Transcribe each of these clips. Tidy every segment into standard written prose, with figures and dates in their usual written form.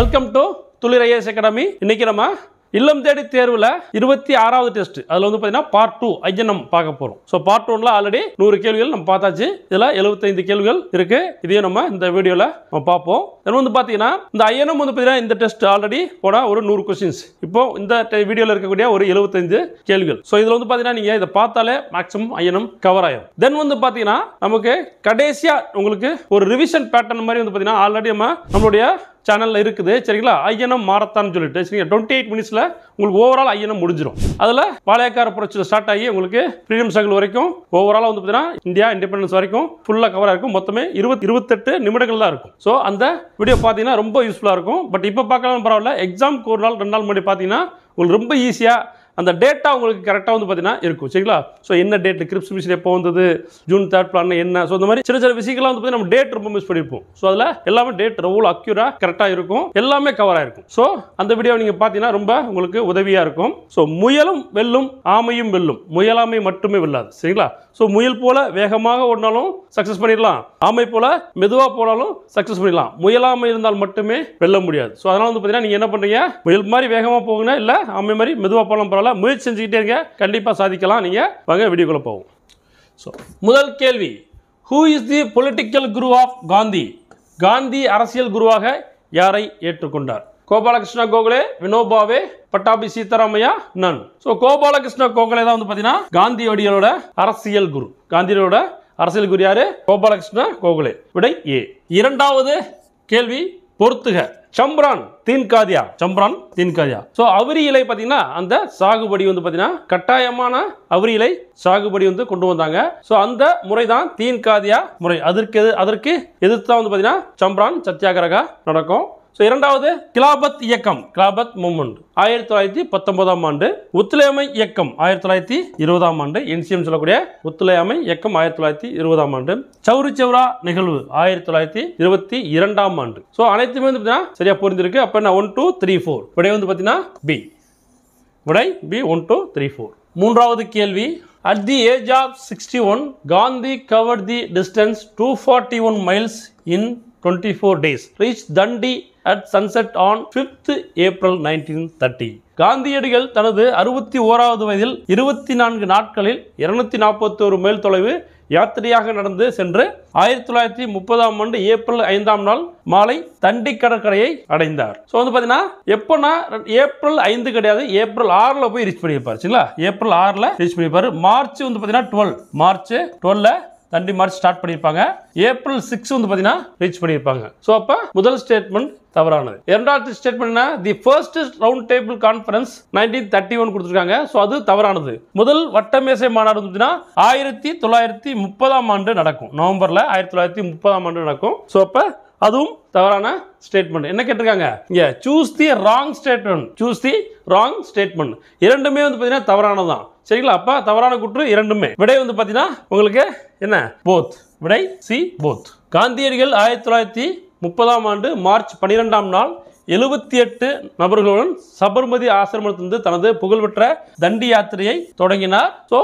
Welcome to துளிர் IAS academy. இன்னைக்கு நம்ம இல்லம் தேடி தேர்வில் 26வது டெஸ்ட் அதில் வந்து பார்த்தீங்கன்னா பார்ட் 2 ஐஎன்எம் பார்க்க போகிறோம். ஸோ பார்ட் 1ல ஆல்ரெடி 100 கேள்விகள் நம்ம பார்த்தாச்சு. இதில் 75 கேள்விகள் இருக்கு. இதையும் நம்ம இந்த வீடியோவில் நம்ம பார்ப்போம். இது வந்து பார்த்தீங்கன்னா இந்த ஐஎன்எம் வந்து பார்த்தீங்கன்னா இந்த டெஸ்ட் ஆல்ரெடி போன ஒரு 100 கொஸ்டின்ஸ். இப்போ இந்த வீடியோவில் இருக்கக்கூடிய ஒரு 75 கேள்விகள். ஸோ இதில் வந்து பார்த்தீங்கன்னா நீங்கள் இதை பார்த்தாலே மேக்ஸிமம் ஐஎன்எம் கவர் ஆயிடும். தென் வந்து பார்த்தீங்கன்னா நமக்கு கடைசியாக உங்களுக்கு ஒரு ரிவிஷன் பேட்டர்ன் மாதிரி வந்து பார்த்தீங்கன்னா ஆல்ரெடி நம்மளுடைய சேனல்ல இருக்குது. சரிங்களா? ஐஎன்எம் மாரத்தான் சொல்லிட்டு 28 மினிட்ஸ்ல உங்களுக்கு ஓவரால் ஐஎன்எம் முடிஞ்சிடும். அதில் பாளையக்கார புரட்சியில் ஸ்டார்ட் ஆகி உங்களுக்கு ஃப்ரீடம் ஸ்ட்ரகிள் வரைக்கும் ஓவரால் வந்து பார்த்தீங்கன்னா இந்தியா இண்டிபெண்டன்ஸ் வரைக்கும் ஃபுல்லாக கவராக இருக்கும். மொத்தமே 28 நிமிடங்கள் தான் இருக்கும். ஸோ அந்த வீடியோ பார்த்தீங்கன்னா ரொம்ப யூஸ்ஃபுல்லாக இருக்கும். பட் இப்போ பார்க்கலாம் பரவாயில்ல. எக்ஸாமுக்கு ஒரு நாள் 2 நாள் முன்னாடி பார்த்தீங்கன்னா உங்களுக்கு ரொம்ப ஈஸியாக அந்த டேட்டா உங்களுக்கு கரெக்டாக வந்து பார்த்தீங்கன்னா இருக்கும். சரிங்களா? ஸோ என்ன டேட் கிரிப்ஸ் மிஷன் எப்போ வந்தது, ஜூன் 3rd பிளான் என்ன, ஸோ இந்த மாதிரி சின்ன சின்ன விஷயங்கள்லாம் வந்து பார்த்தீங்கன்னா நம்ம டேட் ரொம்ப மிஸ் பண்ணியிருப்போம். ஸோ அதில் எல்லாமே டேட் எவ்வளோ அக்யூரா கரெக்டாக இருக்கும், எல்லாமே கவர் ஆயிருக்கும். ஸோ அந்த வீடியோ நீங்கள் பார்த்தீங்கன்னா ரொம்ப உங்களுக்கு உதவியாக இருக்கும். ஸோ முயலும் வெல்லும் ஆமையும் வெல்லும், முயலாமை மட்டுமே வெல்லாது. சரிங்களா? ஸோ முயல் போல வேகமாக ஓடினாலும் சக்ஸஸ் பண்ணிடலாம், ஆமை போல மெதுவாக போனாலும் சக்ஸஸ் பண்ணிடலாம். முயலாமை இருந்தால் மட்டுமே வெல்ல முடியாது. ஸோ அதனால் வந்து பார்த்தீங்கன்னா நீங்கள் என்ன பண்ணுறீங்க, முயல் மாதிரி வேகமாக போகுங்க, இல்லை ஆமை மாதிரி மெதுவாக போகலாம் பரவாயில்ல, முயற்சி செஞ்சுக்கிட்டே இருங்க, கண்டிப்பாக சாதிக்கலாம். நீங்கள் வாங்க வீடியோக்குள்ள போவோம். ஸோ முதல் கேள்வி, who is the political guru of Gandhi? Gandhi அரசியல் குருவாக யாரை ஏற்றுக்கொண்டார்? கோபாலகிருஷ்ண கோகலே, வினோபாவே, பட்டாபி சீதாராமையா, நன். ஸோ கோபாலகிருஷ்ண கோகலே தான் வந்து பார்த்தீங்கன்னா காந்தியோட அரசியல் குரு. காந்தியோட அரசியல் குரு யாரு? கோபாலகிருஷ்ண கோகலே. விடை ஏ. இரண்டாவது கேள்வி, பொறுத்துக. சம்பரான் தீன்காதியா. சம்பரான் தீன்காதியா. ஸோ அவிரி இலை பார்த்தீங்கன்னா அந்த சாகுபடி வந்து பார்த்தீங்கன்னா கட்டாயமான அவிரி இலை சாகுபடி வந்து கொண்டு வந்தாங்க. ஸோ அந்த முறை தான் தீன்காதியா முறை. அதற்கு எதிர்த்து தான் வந்து பார்த்தீங்கன்னா சம்பரான் சத்தியாகிரகா நடக்கும். ஸோ இரண்டாவது கிலாபத் இயக்கம், கிலாபத் மூவ்மெண்ட் 1919ஆம் ஆண்டு. ஒத்துழையாமை இயக்கம் 1920ஆம் ஆண்டு. என்சிஎம் சொல்லக்கூடிய ஒத்துழையாமை இயக்கம் 1920ஆம் ஆண்டு. சௌரி சௌரா நிகழ்வு 1922ஆம் ஆண்டு. ஸோ அனைத்துமே வந்து பார்த்தீங்கன்னா சரியா புரிஞ்சிருக்கு. அப்போ என்ன 1 2 3 4 விடை வந்து பார்த்தீங்கன்னா பி. விடை பி 1 2 3 4. மூன்றாவது கேள்வி, at the age of 61 Gandhi covered the distance 241 miles in 24 days, reached Dandi at sunset on 5th April 1930. காந்தியடிகள் தனது 61வது வயதில் 24 நாட்களில் 241 மைல் தொலைவு யாத்திரையாக நடந்து சென்று 1930ஆம் ஆண்டு ஏப்ரல் 5ஆம் நாள் மாலை தண்டி கடற்கரையை அடைந்தார். ஸோ வந்து பார்த்தீங்கன்னா எப்போனா ஏப்ரல் 5 கிடையாது, ஏப்ரல் 6ல் போய் ரீச் பண்ணியிருப்பார். சரிங்களா? ஏப்ரல் 6ல் ரீச் பண்ணியிருப்பார். மார்ச் வந்து பார்த்தீங்கன்னா 12, மார்ச் 12ல் தண்டி மார்ச் ஸ்டார்ட் பண்ணியிருப்பாங்க. ஏப்ரல் 6 வந்து பார்த்தீங்கன்னா ரீச் பண்ணியிருப்பாங்க. ஸோ அப்போ முதல் ஸ்டேட்மெண்ட் தவறானது. இரண்டாவது statement the first round table conference 1931 கொடுத்துருக்காங்க. ஸோ அது தவறானது. முதல் வட்டமேசை மாநாடு பார்த்தீங்கன்னா 1930ஆம் ஆண்டு நடக்கும். நவம்பர்ல 1930ஆம் ஆண்டு நடக்கும். ஸோ அப்போ அதுவும் தவறான ஸ்டேட்மெண்ட். என்ன கேட்டிருக்காங்க இங்க, choose the wrong statement, choose the wrong statement. இரண்டுமே வந்து பார்த்தீங்கன்னா தவறானதான். சரிங்களா? அப்ப தவறான கூற்று இரண்டுமே. விடை வந்து பார்த்தீங்கன்னா உங்களுக்கு என்ன, போத். விடை சி, போத். காந்தியடிகள் 1930ஆம் ஆண்டு மார்ச் 12ஆம் நாள் 78 நபர்களுடன் சபர்மதி ஆசிரமத்திலிருந்து தனது புகழ்பெற்ற தண்டி யாத்திரையை தொடங்கினார். ஸோ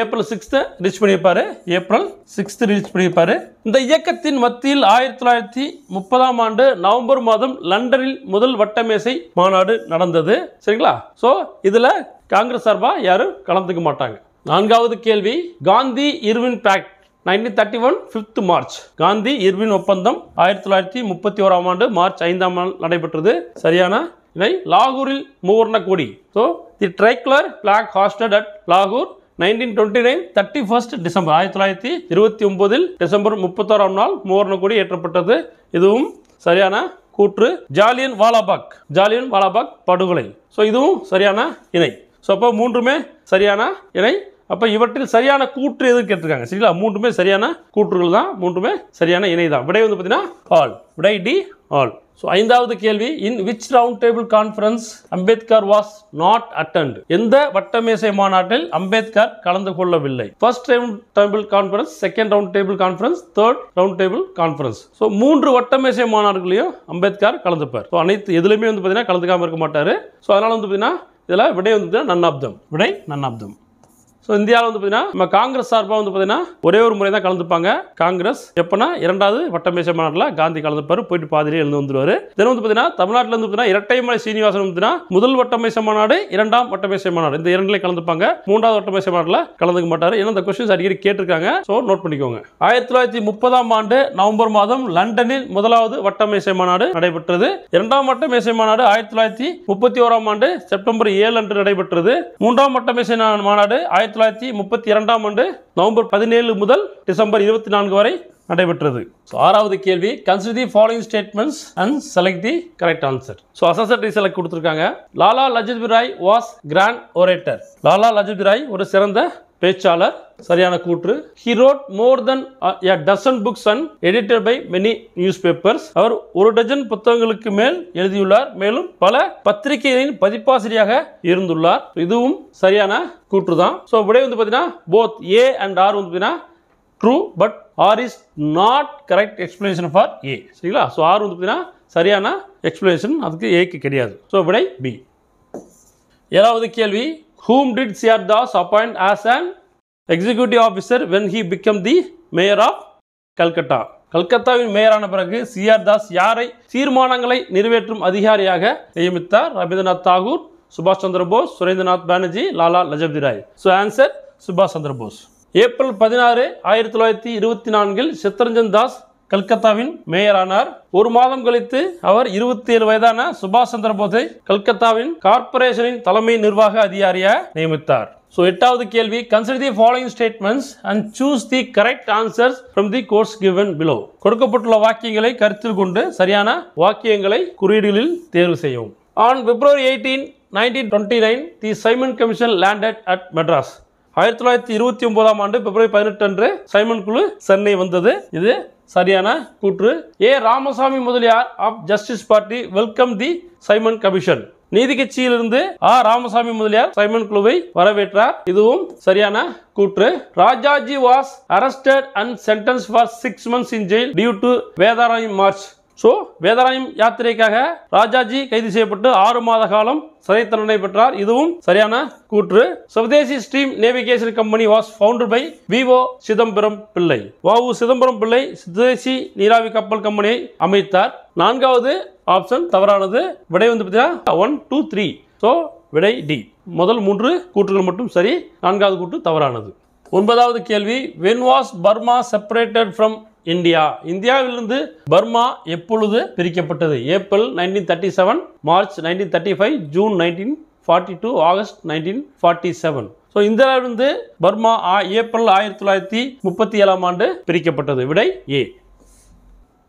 ஏப்ரல் 6 ரீச் பண்ணியிருப்பாரு. ஏப்ரல் 6 ரீச் பண்ணியிருப்பாரு. இந்த இயக்கத்தின் மத்தியில் 1930ஆம் ஆண்டு நவம்பர் மாதம் லண்டனில் முதல் வட்டமேசை மாநாடு நடந்தது. சரிங்களா? ஸோ இதுல காங்கிரஸ் சார்பா யாரும் கலந்துக்க மாட்டாங்க. நான்காவது கேள்வி, Gandhi Irwin pact 1931 5th March. Gandhi Irwin ஒப்பந்தம் 1931ஆம் ஆண்டு மார்ச் 5ஆம் நாள் நடைபெற்றது. சரியான இதை லாகூரில் மூவர்ண கொடி. So the tricolour flag hoisted at லாகூர் 1929 31st டிசம்பர். 1929 டிசம்பர் 31ஆம் நாள் மூவர்ண கொடி ஏற்றப்பட்டது. இதுவும் சரியான கூற்று. ஜாலியன் வாலாபாக், ஜாலியன் வாலாபாக் படுகொலை. ஸோ இதுவும் சரியான இணை. ஸோ அப்போ மூன்றுமே சரியான இணை. அப்போ இவற்றில் சரியான கூற்று எதுவும் கேட்டிருக்காங்க. சரிங்களா? மூன்றுமே சரியான கூற்றுகள் தான், மூன்றுமே சரியான இணை தான். விடை வந்து பார்த்தீங்கன்னா ஆல். விடை டி, ஆல். ஸோ ஐந்தாவது கேள்வி, in which round table conference Ambedkar was not attend? எந்த வட்டமேசை மாநாட்டில் அம்பேத்கர் கலந்து கொள்ளவில்லை? First round table conference, second round table conference, third round table conference. So 3 வட்டமேசை மாநாடுகளையும் அம்பேத்கர் கலந்துப்பார். ஸோ அனைத்து எதுலையுமே வந்து பார்த்தீங்கன்னா கலந்துக்காம இருக்க மாட்டார். ஸோ அதனால வந்து பார்த்தீங்கன்னா இதில் விடை வந்து நன் ஆஃப் தம். விடை நன் ஆஃப் தம். ஸோ இந்தியாவில் வந்து பார்த்தீங்கன்னா நம்ம காங்கிரஸ் சார்பாக வந்து பார்த்தீங்கன்னா ஒரே ஒரு முறை தான் கலந்துப்பாங்க. காங்கிரஸ் எப்போனா 2வது வட்டமேசை மாநாட்டில் காந்தி கலந்துப்பார், போயிட்டு பாதிரியே எழுந்து வந்துருவார். தென் வந்து பார்த்தீங்கன்னா தமிழ்நாட்டில் வந்து பார்த்தீங்கன்னா இரட்டைமலை சீனிவாசன் வந்து முதல் வட்டமேசை மாநாடு, 2ஆம் வட்டமேசை மாநாடு இந்த இரண்டுலேயும் கலந்துப்பாங்க. 3வது வட்டமேசை மாநாட்டில் கலந்துக்க மாட்டார். ஏன்னா இந்த கொஸ்டின்ஸ் அடிக்கடி கேட்டிருக்காங்க. ஸோ நோட் பண்ணிக்கோங்க. 1930ஆம் ஆண்டு நவம்பர் மாதம் லண்டனில் 1வது வட்டமேசை மாநாடு நடைபெற்றது. 2ஆம் வட்டமேசை மாநாடு 1931ஆம் ஆண்டு செப்டம்பர் 7 அன்று நடைபெற்றது. 3ஆம் வட்டமேசை மாநாடு 1932ஆம் ஆண்டு நவம்பர் 17 முதல் டிசம்பர் 24 வரை நடைபெற்றது. ஆறாவது கேள்வி, consider the following statements and select the correct answer. So accessory select கொடுத்திருக்காங்க. Lala Lajpat Rai was grand orator. Lala Lajpat Rai ஒரு சிறந்த பேச்சாளர், சரியான கூற்று. He wrote more than a dozen books and edited by many newspapers. அவர் ஒரு டஜன் புத்தகங்களுக்கு மேல் எழுதியுள்ளார், மேலும் பல பத்திரிகைகளின் பதிப்பாசிரியாக இருந்துள்ளார். இதுவும் சரியான கூற்று தான். ஸோ விடை வந்து பார்த்தீங்கன்னா both A and R வந்து பார்த்தீங்கன்னா true, but R is not correct explanation for A. சரிங்களா? ஸோ R வந்து பார்த்தீங்கன்னா சரியான எக்ஸ்பிளனேஷன், அதுக்கு ஏக்கு கிடையாது. ஸோ விடை B. ஏழாவது கேள்வி, whom did C.R. Das appoint as an executive officer when he became the mayor of Calcutta? கல்கத்தாவின் மேயரான பிறகு C.R. தாஸ் யாரை தீர்மானங்களை நிறைவேற்றும் அதிகாரியாக நியமித்தார்? ரவீந்திரநாத் தாகூர், சுபாஷ் சந்திர போஸ், சுரேந்திரநாத் பானர்ஜி, லாலா லஜபதி ராய். ஸோ ஆன்சர் சுபாஷ் சந்திர போஸ். ஏப்ரல் 16, 1924 சித்தரஞ்சன் தாஸ் கல்கத்தாவின் மேயரானார். ஒரு மாதம் கழித்து அவர் 27 வயதான சுபாஷ் சந்திர போஸை கல்கத்தாவின் கார்ப்பரேஷனின் தலைமை நிர்வாக அதிகாரியாக நியமித்தார். ஸோ எட்டாவது கேள்வி, consider the following statements and choose the correct answers from the quotes given below. கொடுக்கப்பட்டுள்ள வாக்கியங்களை கருத்தில் கொண்டு சரியான வாக்கியங்களை குறியீடுகளில் தேர்வு செய்யவும். On February 18, 1929, the Simon Commission landed at Madras. 1929ஆம் ஆண்டு பிப்ரவரி 18 அன்று சைமன் குழு சென்னை வந்தது. இது சரியான கூற்று. A Ramasamy Mudaliar of Justice Party welcome the Simon Commission. நீதி கட்சியிலிருந்து ராமசாமி முதலியார் சைமன் குழுவை வரவேற்றார். இதுவும் சரியான கூற்று. Rajaji was arrested and sentence for 6 months in jail due to Vedaranyam march. So Vedaranyam யாத்திரைக்காக ராஜாஜி கைது செய்யப்பட்டு 6 மாத காலம் சிறை தண்டனை பெற்றார். இதுவும் சரியான கூற்று. Swadeshi stream navigation company was founded by V.O. Chidambaram Pillai. வ.உ. சிதம்பரம் பிள்ளை சுவதேசி நீராவி கப்பல் கம்பெனியை அமைத்தார். 4வது ஆப்ஷன் தவறானது. விடை வந்து பார்த்தீங்கன்னா 1, 2, 3. ஸோ விடை டி. முதல் 3 கூற்றுகள் மட்டும் சரி, 4வது கூற்று தவறானது. 9வது கேள்வி, when was Burma separated from India? இந்தியாவிலிருந்து பர்மா எப்பொழுது பிரிக்கப்பட்டது? April 1937, March 1935, June 1942, August 1947. So இந்தியாவிலிருந்து பர்மா ஏப்ரல் 1937ஆம் ஆண்டு பிரிக்கப்பட்டது. விடை ஏ.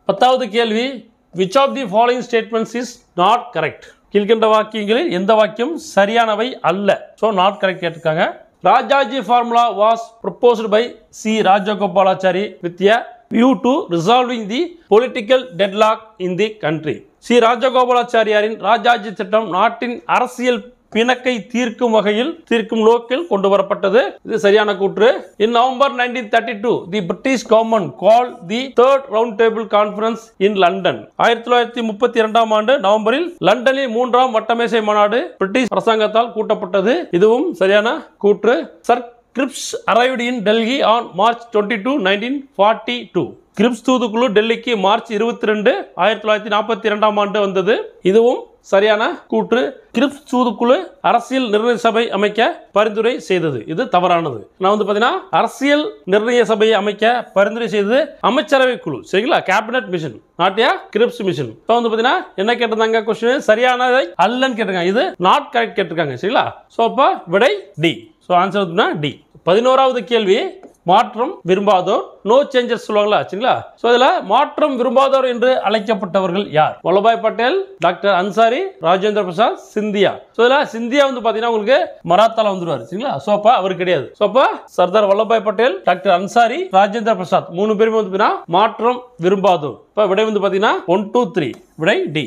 10வது கேள்வி, which of the following statements is not correct? கீழ்கண்ட வாக்கியங்களில் எந்த வாக்கியம் சரியானவை அல்ல? ஸோ நாட் கரெக்ட் கேட்டிருக்காங்க. Rajaji formula was proposed by C. Rajagopalachari with a view to resolving the political deadlock in the country. C ராஜகோபாலாச்சாரியாரின் ராஜாஜி திட்டம் நாட்டின் அரசியல் பிணக்கை தீர்க்கும் நோக்கில் கொண்டு வரப்பட்டது. இது சரியான கூற்று. In November 1932, the British government called the Third Round Table Conference in London. 1932ஆம் ஆண்டு நவம்பரில் லண்டனில் 3ஆம் வட்டமேசை மாநாடு பிரிட்டிஷ் அரசாங்கத்தால் கூட்டப்பட்டது. இதுவும் சரியான கூற்று. Sir Cripps arrived in Delhi on March 22, 1942. Cripps தூதுக்குழு டெல்லிக்கு மார்ச் 22, 1942ஆம் ஆண்டு வந்தது. இதுவும் சரியான கூற்று. கிரிப்ஸ் தூதுக்குழு அரசியல் நிர்ணய சபை அமைக்க பரிந்துரை செய்தது. இது தவறானது. நான் வந்து பார்த்தீங்கன்னா அரசியல் நிர்ணய சபையை அமைக்க பரிந்துரை செய்தது அமைச்சரவை குழு. சரிங்களா? கேபினட் மிஷன், நாட்டியா கிரிப்ஸ் மிஷன். இப்போ வந்து பார்த்தீங்கன்னா என்ன கேட்டிருந்தாங்க கொஸ்டின்? சரியானதை அல்லன்னு கேட்டிருக்காங்க. இது நாட் கரெக்ட் கேட்டிருக்காங்க. சரிங்களா? ஸோ அப்போ விடை டி. So answer D. 11வது கேள்வி, மாற்றம் விரும்பாதோர், நோ சேஞ்சஸ் சொல்லுவாங்களா? சரிங்களா? ஸோ இதில் மாற்றம் விரும்பாதோர் என்று அழைக்கப்பட்டவர்கள் யார்? வல்லபாய் பட்டேல், டாக்டர் அன்சாரி, ராஜேந்திர பிரசாத், சிந்தியா. ஸோ இதில் சிந்தியா வந்து பார்த்தீங்கன்னா உங்களுக்கு மராத்தால வந்துருவார். சரிங்களா? ஸோ அப்போ அவர் கிடையாது. ஸோ அப்போ சர்தார் வல்லபாய் பட்டேல், டாக்டர் அன்சாரி, ராஜேந்திர பிரசாத் 3 பேருமே வந்து பார்த்தீங்கன்னா மாற்றம் விரும்பாதோர். இப்போ விடை வந்து பார்த்தீங்கன்னா 1, 2, 3. விடை டி.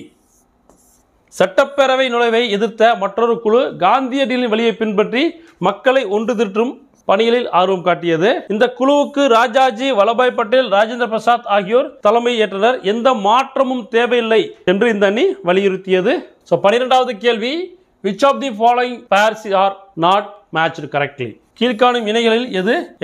சட்டப்பேரவை நுழைவை எதிர்த்த மற்றொரு குழு காந்தியடிகளின் வழியை பின்பற்றி மக்களை ஒன்று திரட்டும் பணிகளில் ஆர்வம் காட்டியது. இந்த குழுவுக்கு ராஜாஜி, வல்லபாய் பட்டேல், ராஜேந்திர பிரசாத் ஆகியோர் தலைமை ஏற்றனர். எந்த மாற்றமும் தேவையில்லை என்று இந்த அணி வலியுறுத்தியது. ஸோ 12வது கேள்வி, which of the following pairs are not matched correctly? கீழ்காணும் இணைகளில்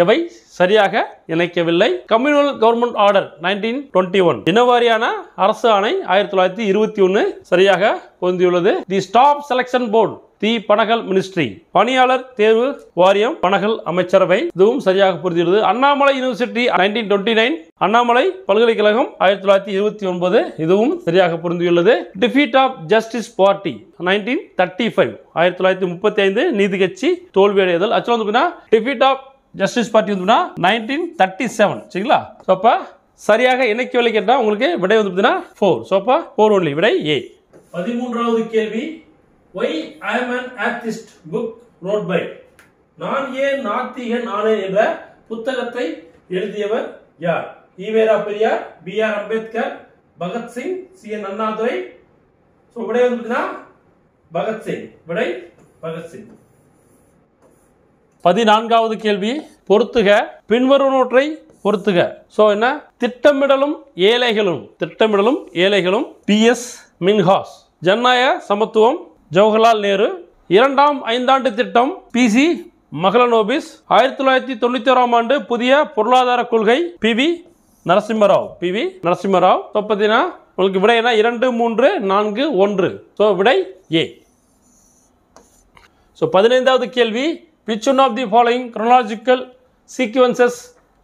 எவை சரியாக இணைக்கவில்லை? கம்யூனல் கவர்மெண்ட் ஆர்டர் 1921, இனவாரியான அரசு ஆணை 1921 சரியாக பொருந்தியுள்ளது. The staff selection board, the Panagal ministry, பணியாளர் தேர்வு வாரியம், பனகல் அமைச்சரவை, இதுவும் சரியாக பொருந்தியுள்ளது. அண்ணாமலை யூனிவர்சிட்டி 1929, அண்ணாமலை பல்கலைக்கழகம் 1929, இதுவும் சரியாக பொருந்தியுள்ளது. டிஃபீட் ஆஃப் ஜஸ்டிஸ் பார்ட்டி 1935, 1935 நீதி கட்சி தோல்வியடைதல். ஆக்சுவலாக வந்து டிஃபீட் ஆஃப் ஜஸ்டிஸ் பார்ட்டி வந்து 1937, சரிங்களா? ஸோ அப்போ சரியாக இணைக்கவில்லை கேட்டால் உங்களுக்கு விடை வந்து பார்த்தீங்கன்னா 4. ஸோ அப்போ 4 ஒன்லி, விடை ஏ. 13வது கேள்வி, Why I am an atheist book wrote by, நான் ஏன் நாத்திகன் ஆனேன் என்ற புத்தகத்தை எழுதியவர் யார்? EVR Periyar, B.R. Ambedkar, Bhagat Singh, C.N. Annadurai. So விடை வந்து பார்த்தீங்கன்னா பகத்சிங், விடை பகத்சிங். 14வது கேள்வி, பொறுத்துக, பின்வருவனவற்றை பொறுத்துக. ஸோ என்ன? திட்டமிடலும் ஏழைகளும் P.S. மின்ஹாஸ், ஜனநாயக சமத்துவம் ஜவஹர்லால் நேரு, 2ஆம் ஐந்தாண்டு திட்டம் P.C. மகளனோபிஸ், 1991ஆம் ஆண்டு புதிய பொருளாதார கொள்கை P.V. நரசிம்மராவ். பார்த்தீங்கன்னா உங்களுக்கு விடை என்ன? 2, 3, 4, 1. ஸோ விடை ஏ. ஸோ 15வது கேள்வி, which one of the following chronological sequences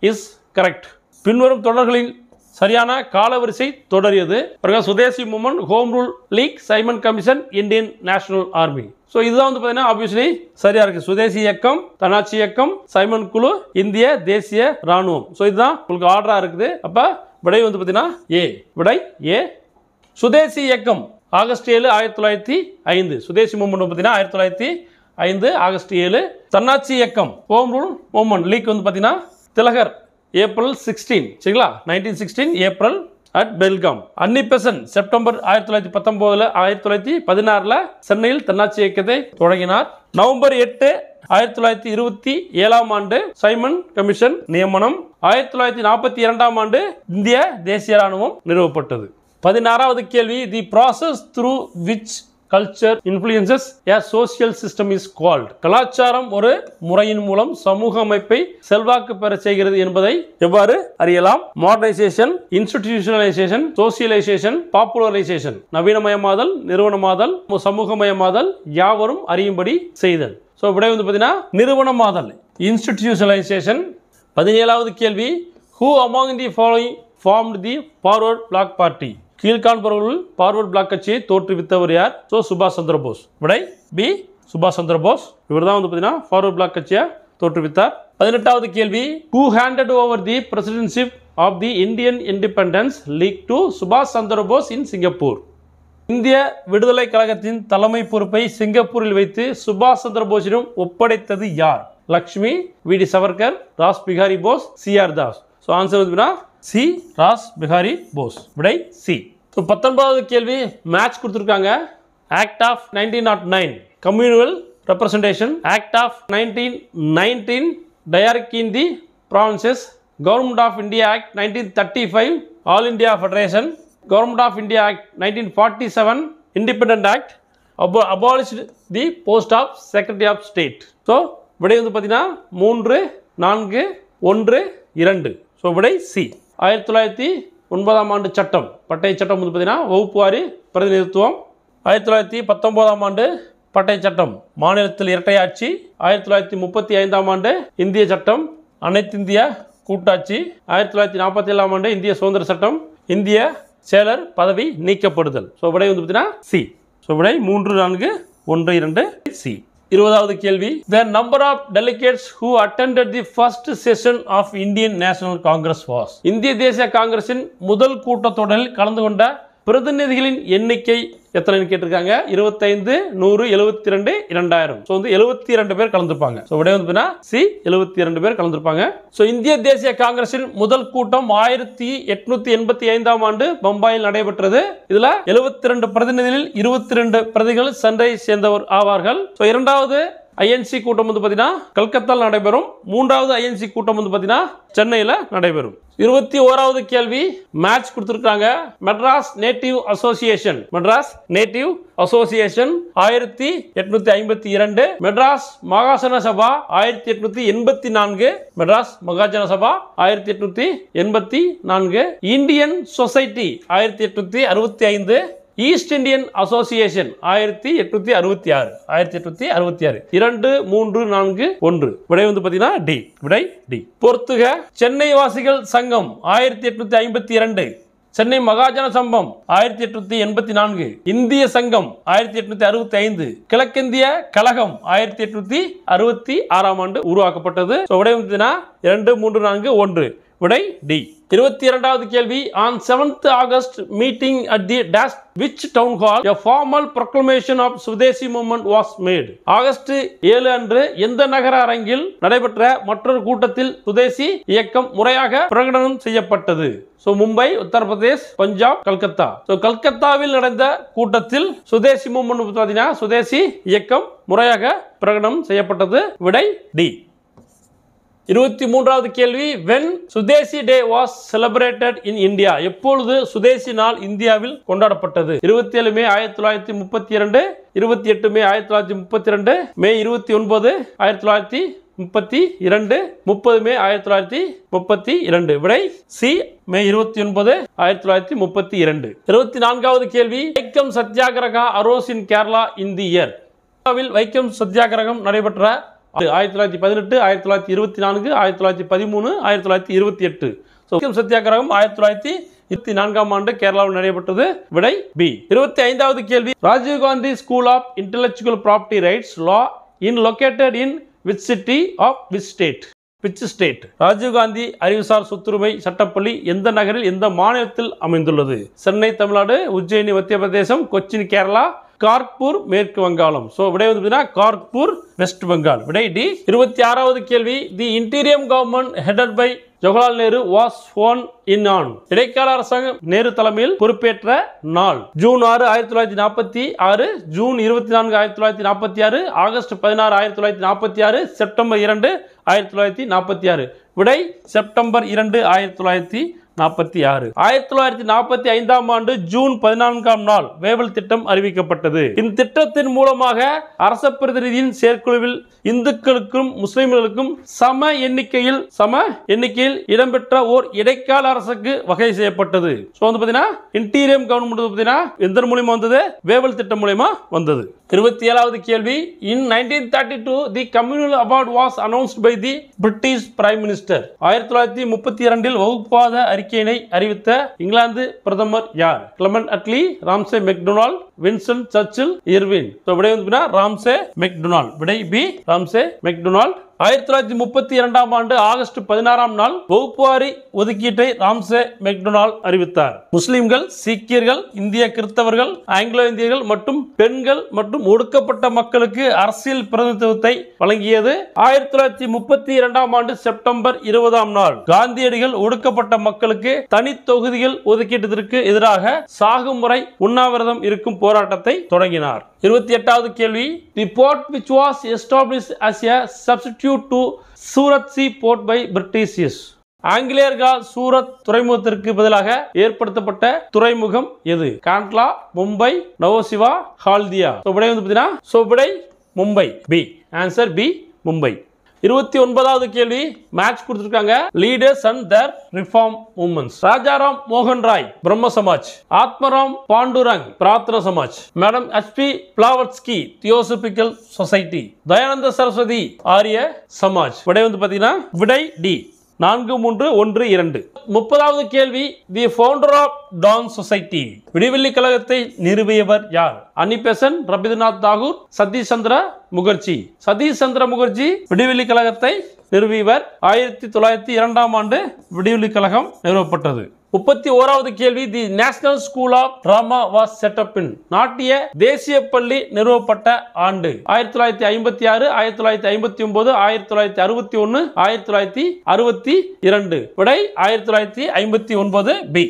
is correct? பின்வரும் தொடர்களில் சரியான காலவரிசை தொடரியது. Swadeshi movement, home rule league, Simon Commission, Indian national Army. So இதுதான் வந்து பார்த்தீங்கன்னா ஆப்வியஸ்லி சரியா இருக்கு. சுதேசி இயக்கம், தன்னாட்சி இயக்கம், சைமன் குழு, இந்திய தேசிய ராணுவம். ஸோ இதுதான் உங்களுக்கு ஆர்டரா இருக்குது. அப்ப விடை வந்து பார்த்தீங்கன்னா ஏ, விடை ஏ. சுதேசி இயக்கம் ஆகஸ்ட் 7, 1905. சுதேசி மூவ்மெண்ட் பார்த்தீங்கன்னா 1905 ஆகஸ்ட் 7. தன்னாட்சி இயக்கம் ஹோம் ரூல் மூவ்மெண்ட் லீக் வந்து பார்த்தீங்கன்னா திலகர் ஏப்ரல் 16, சரிங்களா? 1916 April at Belgaum. Annie Besant September 1919, 1916 சென்னையில் தன்னாட்சி இயக்கத்தை தொடங்கினார். நவம்பர் 8, 1927ஆம் ஆண்டு சைமன் கமிஷன் நியமனம். 1942ஆம் ஆண்டு இந்திய தேசிய ராணுவம் நிறுவப்பட்டது. 16வது கேள்வி, the process through which culture influences a social system is called. கலாச்சாரம் ஒரு முறையின் மூலம் சமூக அமைப்பை செல்வாக்கு பெற செய்கிறது என்பதை எவ்வாறு அறியலாம்? Modernisation, institutionalisation, socialisation, popularisation. நவீனமயமாதல், நிறுவனமாதல், சமூகமயமாதல், யாவரும் அறியும்படி செய்தல். ஸோ விடை வந்து பார்த்தீங்கன்னா நிறுவனமாதல், இன்ஸ்டிடியூஷனலைசேஷன். 17வது கேள்வி, who among the following formed the forward bloc party? கீழ்காண்பவர்கள் பார்வர்ட் பிளாக் கட்சியை தோற்றுவித்தவர் யார்? ஸோ சுபாஷ் சந்திர போஸ், விடை பி, சுபாஷ் சந்திர போஸ். இவர் தான் வந்து பார்த்தீங்கன்னா ஃபார்வர்ட் பிளாக் கட்சியை தோற்றுவித்தார். 18வது கேள்வி, who handed over the presidency of the Indian Independence League to சுபாஷ் சந்திர போஸ் in சிங்கப்பூர்? இந்திய விடுதலை கழகத்தின் தலைமை பொறுப்பை சிங்கப்பூரில் வைத்து சுபாஷ் சந்திர போஸிடம் ஒப்படைத்தது யார்? Lakshmi, V D. Savarkar, Ras Bihari Bose, C.R. Das. So answer வந்து சி, ராஸ் பிகாரி போஸ், விடை சி. ஸோ 19வது கேள்வி, மேட்ச் கொடுத்துருக்காங்க. Act of 1909 communal representation, act of 1919 diarchy in the provinces, government of India act 1935 all India federation, government of India act 1947 independent act, abolished the post of secretary of state. So விடை வந்து பார்த்தீங்கன்னா 3, 4, 1, 2. So விடை C. 1909ஆம் ஆண்டு சட்டம், பட்டய சட்டம் வந்து பார்த்தீங்கன்னா வகுப்பு வாரி பிரதிநிதித்துவம். 1919ஆம் ஆண்டு பட்டய சட்டம், மாநிலத்தில் இரட்டையாட்சி. 1935ஆம் ஆண்டு இந்திய சட்டம், அனைத்திந்திய கூட்டாட்சி. 1947ஆம் ஆண்டு இந்திய சுதந்திர சட்டம், இந்திய செயலர் பதவி நீக்கப்படுதல். ஸோ விடை வந்து பார்த்தீங்கன்னா சி. ஸோ விடை 3, 4, 1, 2 சி. 20வது கேள்வி, the number of delegates who attended the first session of Indian National Congress was. இந்திய தேசிய காங்கிரசின் முதல் கூட்டத்தொடரில் கலந்து கொண்ட பிரதிநிதிகளின் எண்ணிக்கை எத்தனைன்னு கேட்டிருக்காங்க. 25, 100, 72, 2000. ஸோ வந்து 72 பேர் கலந்துருப்பாங்க. ஸோ விடை வந்து சி, 72 பேர் கலந்துருப்பாங்க. ஸோ இந்திய தேசிய காங்கிரசின் முதல் கூட்டம் 1885ஆம் ஆண்டு பம்பாயில் நடைபெற்றது. இதுல 72 பிரதிநிதிகளில் 22 பிரதிகள் சென்னை சேர்ந்தவர் ஆவார்கள். ஸோ இரண்டாவது ஐஎன்சி கூட்டம் வந்து பார்த்தீங்கன்னா கல்கத்தாவில் நடைபெறும். மூன்றாவது ஐஎன்சி கூட்டம் வந்து பார்த்தீங்கன்னா சென்னையில் நடைபெறும். 21வது கேள்வி மேட்ச் கொடுத்திருக்காங்க. Madras native association 1852, Madras Mahajana Sabha 1884, Madras Mahajana Sabha 1884, Indian society 1865, east Indian association 1866. 2, 3, 4, 1. விடை வந்து பாத்தீங்கன்னா டி. விடை டி. பொறுத்துக. சென்னை வாசிகள் சங்கம் 1852, சென்னை மகாஜன சம்பம் 1884, இந்திய சங்கம் 1865, கிழக்கிந்திய கழகம் 1866ஆம் ஆண்டு உருவாக்கப்பட்டது. விடை வந்து 2, 3, 4, 1. விடை டி. 22வது கேள்வி. On 7th August meeting at the dash which town hall a formal proclamation of Swadeshi movement was made. August 7 அன்று எந்த நகர அரங்கில் நடைபெற்ற மற்றொரு கூட்டத்தில் சுதேசி இயக்கம் முறையாக பிரகடனம் செய்யப்பட்டது? மும்பை, உத்தரப்பிரதேஷ், பஞ்சாப், கல்கத்தா. கல்கத்தாவில் நடந்த கூட்டத்தில் சுதேசி மூவ்மெண்ட் சுதேசி இயக்கம் முறையாக பிரகடனம் செய்யப்பட்டது. விடை டி. 23வது கேள்வி. when Swadeshi day was celebrated in India? எப்பொழுது சுதேசி நாள் இந்தியாவில் கொண்டாடப்பட்டது? 27 மே 1932, 28 மே 1932, மே 29 1932, 30 மே 1932. விடை சி. மே 29 1932. 24வது கேள்வி. Vaikom satyagraha arose in Kerala in the year. Vaikom சத்தியாகிரகம் நடைபெற்ற 1918, 1924, 1913, 1928. வைக்கம் சத்தியாகிரகம் 1924ஆம் ஆண்டு கேரளாவில் நடைபெற்றது. விடை பி. 25வது கேள்வி. Rajiv Gandhi school of intellectual property rights law in located in which city of which state? Which state? Rajiv Gandhi அறிவுசார் சொத்துரிமை சட்டப்பள்ளி எந்த நகரில் எந்த மாநிலத்தில் அமைந்துள்ளது? சென்னை தமிழ்நாடு, உஜ்ஜயினி மத்திய பிரதேசம், கொச்சின் கேரளா, கார்பூர் மேற்கு வங்காளம். விடை வந்து கார்பூர் வெஸ்ட் பெங்கால். விடை டி. 26வது கேள்வி. The interim government headed by Jawaharlal Nehru was sworn in on. இடைக்கால அரசாங்கம் நேரு தலைமையில் பொறுப்பேற்ற நாள் ஜூன் 6, 1946, ஜூன் 24, 1946, ஆகஸ்ட் 16, 1946, செப்டம்பர் 2, 1946. விடை செப்டம்பர் 2, 1946. 1945ஆம் ஆண்டு ஜூன் 14ஆம் நாள் வேவல் திட்டம் அறிவிக்கப்பட்டது. இந்த திட்டத்தின் மூலமாக அரச பிரதிநிதியின் செயற்குழுவில் இந்துக்களுக்கும் முஸ்லிம்களுக்கும் சம எண்ணிக்கையில் இடம்பெற்ற ஓர் இடைக்கால அரசுக்கு வகை செய்யப்பட்டது. இன்டீரியம் கவர்மெண்ட் எந்த மூலமா வந்தது? வேவல் திட்டம் மூலமா வந்தது. 27வது கேள்வி. In 1932 the communal award was announced by the British Prime Minister. 1932 வகுப்புவாத அறிக்கையினை அறிவித்த இங்கிலாந்து பிரதமர் யார்? Clement Attlee, Ramsay MacDonald, Winston Churchill, Irwin. விடை வந்து ராம்சே மெக்டொனால்ட். விடை பி. Ramsay MacDonald. 1932ஆம் ஆண்டு ஆகஸ்ட் 16ஆம் நாள் வகுப்புவாரி ஒதுக்கீட்டை ராம்சே மெக்டொனால்ட் அறிவித்தார். முஸ்லிம்கள், சீக்கியர்கள், இந்திய கிறிஸ்தவர்கள், ஆங்கிலோ இந்தியர்கள் மற்றும் பெண்கள் மற்றும் ஒடுக்கப்பட்ட மக்களுக்கு அரசியல் பிரதிநிதித்துவத்தை வழங்கியது. 1932ஆம் ஆண்டு செப்டம்பர் 20ஆம் நாள் காந்தியடிகள் ஒடுக்கப்பட்ட மக்களுக்கு தனி தொகுதிகள் ஒதுக்கீட்டத்திற்கு எதிராக சாகுமுறை உண்ணாவிரதம் இருக்கும் போராட்டத்தை தொடங்கினார். 28வது கேள்வி. The port which was established as a substitute to Surat Sea Port by Britishers. ஆங்கிலேயர்களால் Surat துறைமுகத்திற்கு பதிலாக ஏற்படுத்தப்பட்ட துறைமுகம் எது? காண்ட்லா, மும்பை, நவோசிவா, ஹால்தியா. விடை வந்து பாத்தீங்கன்னா விடை Mumbai. B. Answer B. Mumbai. 29வது கேள்வி. மேட்ச் கொடுத்திருக்காங்க. Leaders and their reform movements. Rajaram மோகன் Roy Brahmo Samaj, Atmaram Pandurang Prarthana Samaj, madam HP Blavatsky theosophical society, Dayananda Saraswati Arya Samaj. விடை வந்து பாத்தீங்கன்னா விடை டி. 4, 3, 1, 2. 30வது கேள்வி. The founder of dawn society. விடிவெள்ளி கழகத்தை நிறுவியவர் யார்? அனிபெசன்ட், ரவீந்திரநாத் தாகூர், சதீஷ் சந்திர முகர்ஜி. சதீஷ் சந்திர முகர்ஜி விடிவெள்ளி கழகத்தை நிறுவியவர். 1902ஆம் ஆண்டு விடிவெள்ளி கழகம் நிறுவப்பட்டது. 31வது கேள்வி. The national school of drama was set up in. நாட்டிய தேசிய பள்ளி நிறுவப்பட்ட ஆண்டு 1956, 1959, 1961, 1962. விடை 1959. பி.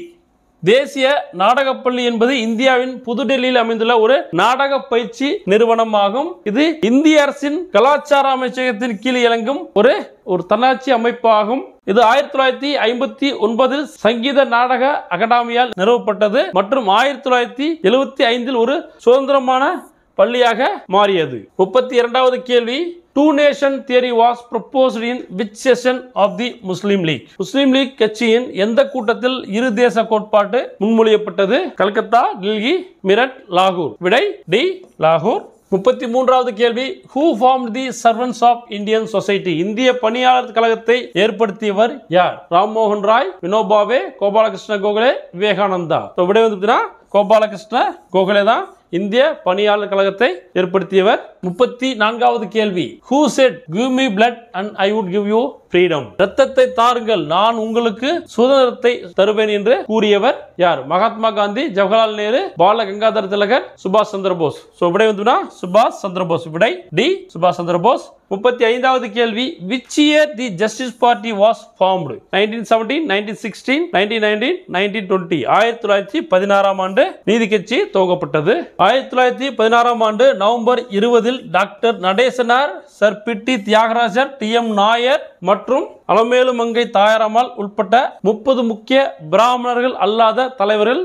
தேசிய நாடகப்பள்ளி என்பது இந்தியாவின் புதுடெல்லியில் அமைந்துள்ள ஒரு நாடக பயிற்சி நிறுவனமாகும். இது இந்திய அரசின் கலாச்சார அமைச்சகத்தின் கீழ் இயங்கும் ஒரு தன்னாட்சி அமைப்பாகும். இது 1959 சங்கீத நாடக அகாடமியால் நிறுவப்பட்டது மற்றும் 1975 ஒரு சுதந்திரமான பள்ளியாக மாறியது. 32வது கேள்வி, two nation theory was proposed in which session of the Muslim League? Muslim League கட்சியின் எந்த கூட்டத்தில் இரு தேச கோட்பாடு முன்மொழியப்பட்டது? கல்கத்தா, டெல்லி, மீரட், லாகூர். விடை டி, லாகூர். 33வது கேள்வி, who formed the Servants of Indian Society? இந்திய பணியாளர் கழகத்தை ஏற்படுத்தியவர் யார்? ராம்மோகன் ராய், வினோபாவே, கோபாலகிருஷ்ண கோகலே, விவேகானந்தா. விடை வந்து கோபாலகிருஷ்ண கோகலே தான் இந்திய பணியாளர் கழகத்தை ஏற்படுத்தியவர். 34வது கேள்வி, who said give me blood and I would give you freedom? இரத்தத்தை தாருங்கள், நான் உங்களுக்கு சுதந்திரத்தை தருவேன் என்று கூறியவர் யார்? மகாத்மா காந்தி, ஜவஹர்லால் நேரு, பால கங்காதர திலகர், சுபாஷ் சந்திர போஸ். விடை வந்து சுபாஷ் சந்திர போஸ். விடை டி, சுபாஷ் சந்திர போஸ். 35வது கேள்வி, which year the Justice Party was formed? 1917, 1916, 1919, 1920. 1916 ஆண்டு நீதி கட்சி துவங்கப்பட்டது. 1916 ஆண்டு நவம்பர் 20 டாக்டர் நடேசனார், சர் பிட்டி தியாகராஜர், டி.எம். நாயர் மற்றும் அலமேலு மங்கை தாயாரம்மாள் உட்பட்ட 30 முக்கிய பிராமணர்கள் அல்லாத தலைவர்கள்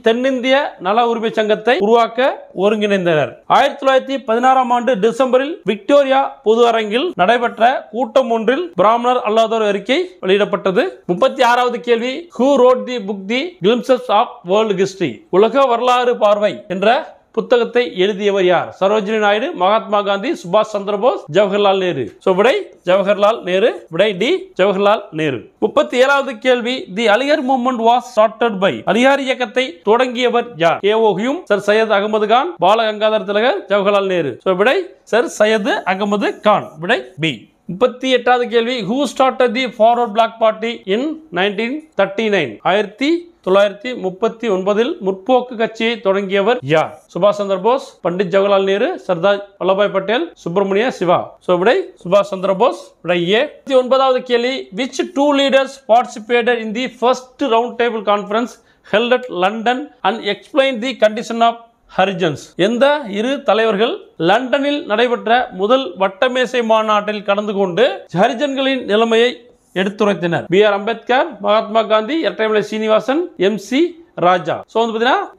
தென்னிந்திய நல உரிமை சங்கத்தை உருவாக்க ஒருங்கிணைந்தனர். 1916 ஆண்டு டிசம்பரில் விக்டோரியா பொது அரங்கில் நடைபெற்ற கூட்டம் ஒன்றில் பிராமணர் அல்லாதோர் அறிக்கை வெளியிடப்பட்டது. 36வது கேள்வி, who wrote the book The Glimpses of World History? உலக வரலாறு பார்வை என்ற புத்தகத்தை எழுதியவர் யார்? சரோஜினி நாயுடு, மகாத்மா காந்தி, சுபாஷ் சந்திர போஸ், ஜவஹர்லால் நேரு. விடை ஜவஹர்லால் நேரு. விடை டி, ஜவஹர்லால் நேரு. 37வது கேள்வி, the Aligarh movement was started by? Aligarh இயக்கத்தை தொடங்கியவர் யார்? A O. Hume, Sir Syed Ahmad Khan, Bal Gangadhar Tilak, Jawaharlal Nehru. விடை சர் சையத் அகமது கான். விடை பி. 38வது கேள்வி, who started the forward block party in 1939? 1939 முற்போக்கு கட்சியை தொடங்கியவர் யார்? சுபாஷ் சந்திர போஸ், பண்டிட் ஜவஹர்லால் நேரு, சர்தார் வல்லபாய் பட்டேல், சுப்பிரமணிய சிவா. விடை சுபாஷ் சந்திர போஸ். விடை ஏ. 39வது கேள்வி, which two leaders participated in the first round table conference held at London and explained the condition of Harijans? எந்த இரு தலைவர்கள் லண்டனில் நடைபெற்ற முதல் வட்டமேசை மாநாட்டில் கலந்து கொண்டு ஹரிஜன்களின் நிலைமையை எடுத்துரைத்தனர்? பி.ஆர். அம்பேத்கர், மகாத்மா காந்தி, இரட்டைமலை சீனிவாசன், எம்.சி. ராஜா.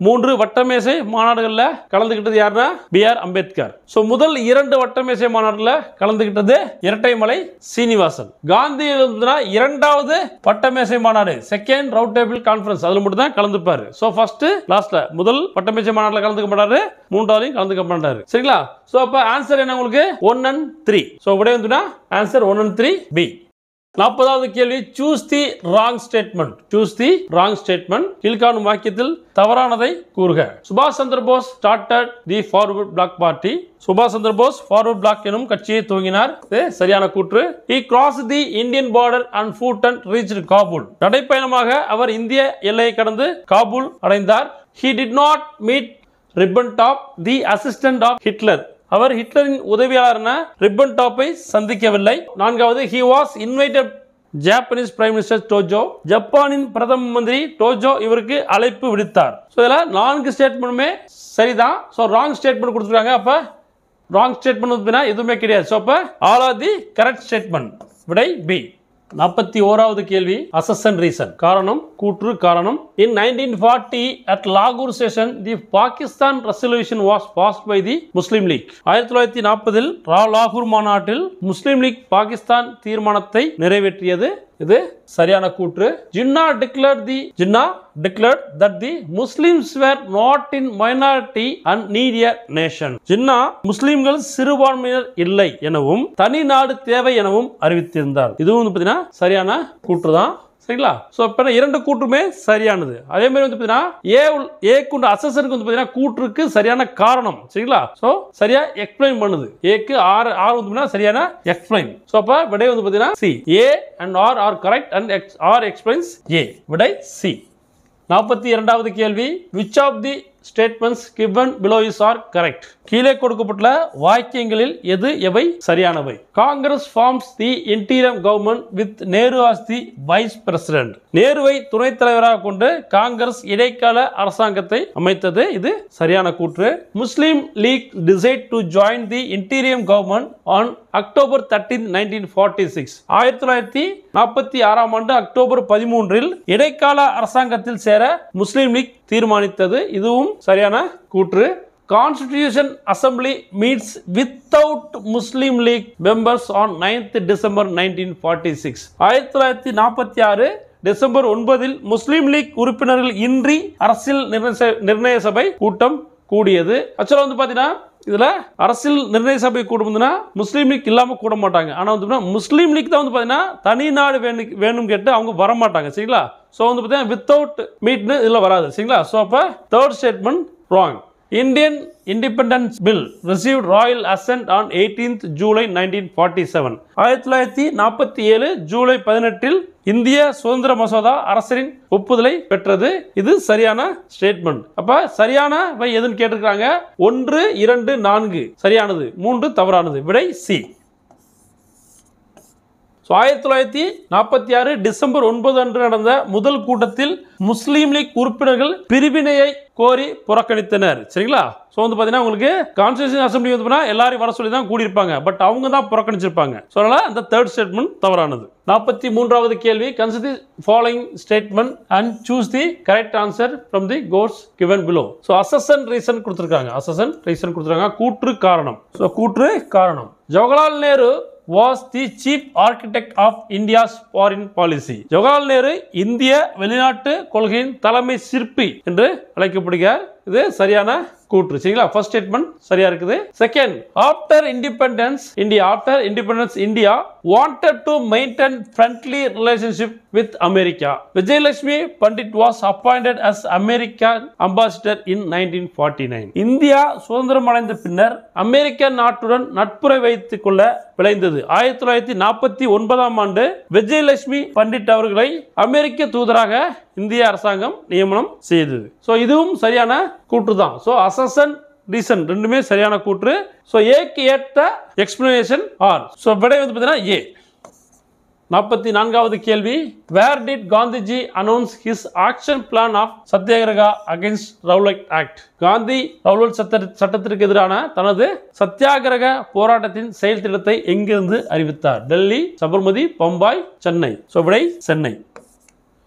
மூன்று வட்டமேசை மாநாடுகள்ல கலந்துகிட்டது யாருன்னா பி.ஆர். அம்பேத்கர். முதல் 2 வட்டமேசை மாநாடுல கலந்துகிட்டது இரட்டைமலை சீனிவாசன். காந்தி இரண்டாவது வட்டமேசை மாநாடு, செகண்ட் ரவுண்ட் டேபிள் கான்ஃபரன்ஸ், அதுல மட்டும் தான் கலந்துப்பாரு. ஃபர்ஸ்ட் லாஸ்ட்ல முதல் வட்டமேசை மாநாடுல கலந்துக்க மாட்டாரு, மூன்றாவதையும் கலந்துக்க மாட்டாரு. சரிங்களா? அப்ப ஆன்சர் என்ன உங்களுக்கு? 1 and 3. விடை வந்து ஆன்சர் 1 and 3 பி. 40வது கேள்வி, choose the wrong statement. Choose the wrong statement. கீழ்காணும் வாக்கியத்தில் தவறானதை கூறுக. சுபாஷ் சந்திர போஸ் ஸ்டார்டட் தி ஃபார்வர்ட் பிளாக் பார்ட்டி. சுபாஷ் சந்திர போஸ் ஃபார்வர்ட் பிளாக் எனும் கட்சியை துவங்கினார். சரியான கூற்று. He crossed the Indian border on foot and reached Kabul. நடைப்பயணமாக அவர் இந்திய எல்லையை கடந்து காபூல் அடைந்தார். He did not meet Ribbentrop, the assistant of Hitler. அவர் ஹிட்லரின் உதவியாளரான ரிப்பன்டாப்பை சந்திக்கவில்லை. 4வது, he was invited Japanese prime minister Tojo. ஜப்பானின் பிரதம மந்திரி டோஜோ இவருக்கு அழைப்பு விடுத்தார். இதுல 4 ஸ்டேட்மெண்ட்டுமே சரிதான். ராங் ஸ்டேட்மெண்ட் கொடுத்துருக்காங்க. அப்ப ராங் ஸ்டேட்மெண்ட் எதுவுமே கிடையாது. அப்ப all are the correct statement. விடை பி. 41வது கேள்வி, அசெஷன் ரீசன். காரணம், கூற்று, காரணம். In 1940 at Lahore session the Pakistan resolution was passed by the Muslim League. 1940 லாகூர் மாநாட்டில் முஸ்லிம் லீக் பாகிஸ்தான் தீர்மானத்தை நிறைவேற்றியது. இது சரியான கூற்று. Jinnah declared that the Muslims were not in minority and need a nation. Jinnah முஸ்லிம்கள் சிறுபான்மையினர் இல்லை எனவும் தனி நாடு தேவை எனவும் அறிவித்திருந்தார். இதுவும் பார்த்தீங்கன்னா சரியான கூற்று தான். சரிங்களா? இப்ப 2 கூற்றுமே சரியானது. அதே மாதிரி வந்து பாத்தீங்கன்னா ஏக்கு அசெஷனுக்கு வந்து பாத்தீங்கன்னா கூற்றுக்கு சரியான காரணம். சரிங்களா? சரியா எக்ஸ்பிளைன் பண்ணுது. ஏக்கு ஆர் வந்து சரியான எக்ஸ்பிளைன். அப்ப விடை வந்து பாத்தீங்கன்னா C. A and R are correct and R explains A. விடை சி. 42வது கேள்வி, which of the statements given below are correct? கீழே கொடுக்கப்பட்டுள்ள வாக்கியங்களில் எவை சரியானவை? Congress forms the interim government with Nehru as the vice president. நேருவை துணைத் தலைவராக கொண்டு காங்கிரஸ் இடைக்கால அரசாங்கத்தை அமைத்தது. இது சரியான கூற்று. Muslim League decide to join the interim government on October 13, 1946. 1946 ஆண்டு அக்டோபர் 13 இடைக்கால அரசாங்கத்தில் சேர முஸ்லிம் லீக் தீர்மானித்தது. இதுவும் சரியான கூற்று. Constitution Assembly meets without Muslim League members on 9th December 1946. 1946 December 9 Muslim league உறுப்பினர்கள் இன்றி அரசியல் நிர்ணய சபை கூட்டம் கூடியது. ஆக்சுவலா பாத்தீங்கன்னா இதுல அரசியல் நிர்ணய சபை கூடும்னா முஸ்லீம் லீக் இல்லாம கூட மாட்டாங்க. ஆனா முஸ்லீம் லீக் தான் பாத்தீங்கன்னா தனி நாடு வேணும் கேட்டு அவங்க வர மாட்டாங்க. சரிங்களா? சோ பாத்தீங்கன்னா வித்தவுட் மீட்னு இதுல வராது. சரிங்களா? சோ அப்ப third statement wrong. Indian Independence Bill received royal assent on 18th July 1947. 1947 July 18 இந்திய சுதந்திர மசோதா அரசரின் ஒப்புதலை பெற்றது. இது சரியான ஸ்டேட்மெண்ட். அப்ப சரியான எதுன்னு கேட்டிருக்காங்க. 1, 2, 4 சரியானது, 3 தவறானது. விடை சி. 1946 டிசம்பர் 9 அன்று நடந்த முதல் கூட்டத்தில் முஸ்லீம் லீக் உறுப்பினர்கள் பிரிவினையை கோரி புறக்கணித்தனர். சரிங்களா? சோ பாத்தீங்கன்னா உங்களுக்கு கான்ஸ்டிடியூஷன் அசெம்பிளி எல்லாரும் வர சொல்லி தான் கூடியிருப்பாங்க. பட் அவங்க தான் புறக்கணிச்சிருப்பாங்க. சோ அதனால அந்த தேர்ட் ஸ்டேட்மெண்ட் தவறானது. 43வது கேள்வி. Consider following statement and choose the correct answer from the codes given below. So assertion reason கொடுத்திருக்காங்க. கூற்று காரணம். சோ கூற்று காரணம். Jawaharlal Nehru was the chief architect of India's foreign policy. Jawaharlal Nehru இந்திய வெளிநாட்டு கொள்கையின் தலைமை சிற்பி என்று அழைக்கப்படுகிறார். இது சரியான கூற்று. சரிங்களா? ஃபர்ஸ்ட் ஸ்டேட்மெண்ட் சரியா இருக்குது. Second, after independence India wanted to maintain friendly relationship with America. Vijayalakshmi Pandit was appointed as American ambassador in 1949. India சுதந்திரம் அடைந்த பின்னர் அமெரிக்க நாட்டுடன் நட்புறவை வைத்துக் கொள்ள விளைந்தது. 1949 ஆண்டு விஜயலட்சுமி பண்டிட் அவர்களை அமெரிக்க தூதராக இந்திய அரசாங்கம் நியமனம் செய்தது. சோ இதுவும் சரியான கூற்று தான். சோ அசசன் ரீசன் ரெண்டுமே சரியான கூற்று. சோ ஏக்கு ஏற்ற எக்ஸ்பிளனேஷன் ஆர். சோ விடை பாத்தீங்கன்னா ஏ. 44வது கேள்வி. Where did Gandhiji announce his action plan of Satyagraha against Rowlatt Act? Gandhi Rowlatt சட்டத்திற்கு எதிரான தனது சத்தியாகிரக போராட்டத்தின் செயல் திட்டத்தை எங்கிருந்து அறிவித்தார்? டெல்லி, சபர்மதி, பம்பாய், சென்னை. சோ விடை சென்னை.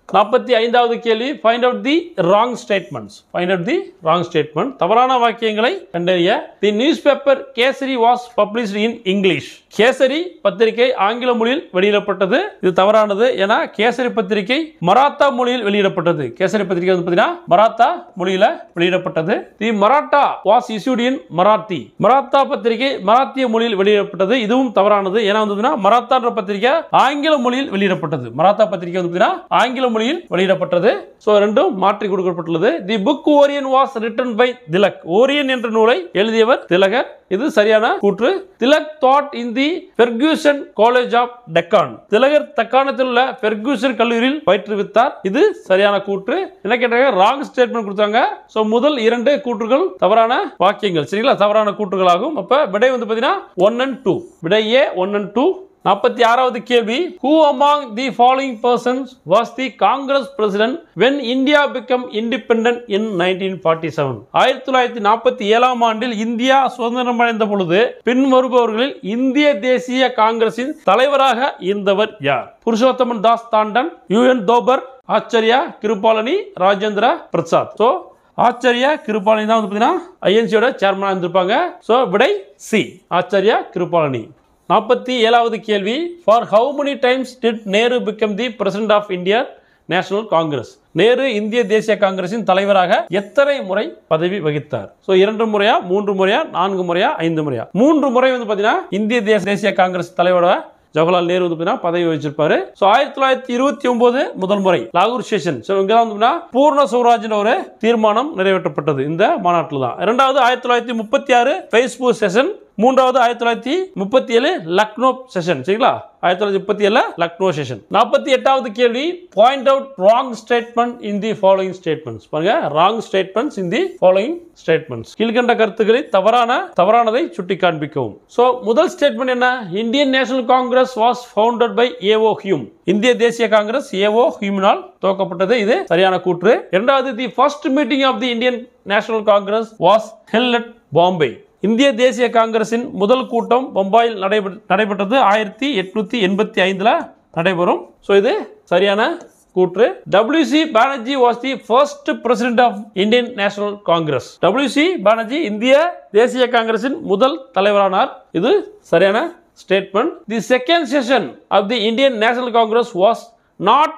45வது கேள்வி. Find out the wrong statements. தவறான வாக்கியங்களை கண்டறிய. The newspaper Kesari was published in English. Kesari பத்திரிகை ஆங்கில மொழியில் வெளியிடப்பட்டது. இது தவறானது. ஏன்னா கேசரி பத்திரிகை மராத்தா மொழியில் வெளியிடப்பட்டது. கேசரி பத்திரிகை பாத்தீங்கன்னா மராத்தா மொழியில வெளியிடப்பட்டது. The Maratha was issued in Marathi. Maratha பத்திரிகை மராத்திய மொழியில் வெளியிடப்பட்டது. இதுவும் தவறானது. ஏன்னா மராத்தா பத்திரிகை ஆங்கில மொழியில் வெளியிடப்பட்டது. மராத்தா பத்திரிகை ஆங்கில மொழியில் வெளியிடப்பட்டது. சோ ரெண்டும் மாற்றி கொடுக்கப்பட்டுள்ளது. The book Orion was written by Tilak. Orion என்ற நூலை எழுதியவர் திலகர். இது சரியான கூற்று. Tilak taught in the Ferguson College of Deccan. திலகர் தக்காணத்தில் உள்ள ஃபெர்குசன் கல்லூரியில் பயிற்றுவித்தார். இது சரியான கூற்று. என்ன கேட்டாங்க? ராங் ஸ்டேட்மெண்ட் கொடுத்தாங்க. சோ முதல் 2 கூற்றுகள் தவறான வாக்கியங்கள். சரிங்களா? தவறான கூற்றுகளாகும். அப்ப விடை பாத்தீங்கன்னா 1 and 2. விடை ஏ 1 and 2. 46வது கேள்வி. Who among the following persons was the Congress president when India became independent in 1947? 1947 ஆண்டில் இந்தியா சுதந்திரம் அடைந்த பொழுது பின்வருபவர்களில் இந்திய தேசிய காங்கிரசின் தலைவராக இருந்தவர் யார்? புருஷோத்தமன் தாஸ் தாண்டன், UN தோபர், ஆச்சாரியா கிருபாலனி, ராஜேந்திர பிரசாத். சோ ஆச்சாரியா கிருபாலனி தான் பாத்தீங்கன்னா ஐஎன்சியோட சேர்மனா இருந்திருப்பாங்க. சோ விடை சி, ஆச்சாரியா கிருபாலனி. 47வது கேள்வி. For how many times did Nehru become the president of India National Congress? Nehru இந்திய தேசிய காங்கிரசின் தலைவராக எத்தனை முறை பதவி வகித்தார்? சோ 2 முறையா, 3 முறையா, 4 முறையா, 5 முறையா? 3 முறை பாத்தீங்கன்னா இந்திய தேசிய காங்கிரஸ் தலைவராக ஜவஹர்லால் நேரு பதவி வகிச்சிருப்பாரு. சோ 1929 முதல் முறை லாகூர் செஷன். சோ இங்க தான் பூர்ண சுவராஜ் ஒரு தீர்மானம் நிறைவேற்றப்பட்டது இந்த மாநாட்டில் தான். இரண்டாவது 1936 ஃபேஸ்புக் செஷன். மூன்றாவது 1937 லக்னோ செஷன். சரிங்களா, 1937 லக்னோ செஷன். 48வது கேள்வி, point out wrong statement in the following statements. பாருங்க, wrong statements in the following statements. கீழ்கண்ட கருத்துக்களை தவறானதை சுட்டி காண்பிக்கவும். சோ முதல் ஸ்டேட்மெண்ட் என்ன? Indian national Congress was founded by A O Hume. இந்திய தேசிய காங்கிரஸ் ஏஓ ஹியூமினால் துவக்கப்பட்டது. இது சரியான கூற்று. இரண்டாவது, the first meeting of the Indian national Congress was held at Bombay. இந்திய தேசிய காங்கிரசின் முதல் கூட்டம் பம்பாயில் நடைபெற்றது 1885 நடைபெறும். சோ இது சரியான கூற்று. WC Banerjee was the first president of Indian national Congress. WC Banerjee இந்திய தேசிய காங்கிரசின் முதல் தலைவரானார். இது சரியான statement. The second session of the Indian national Congress was not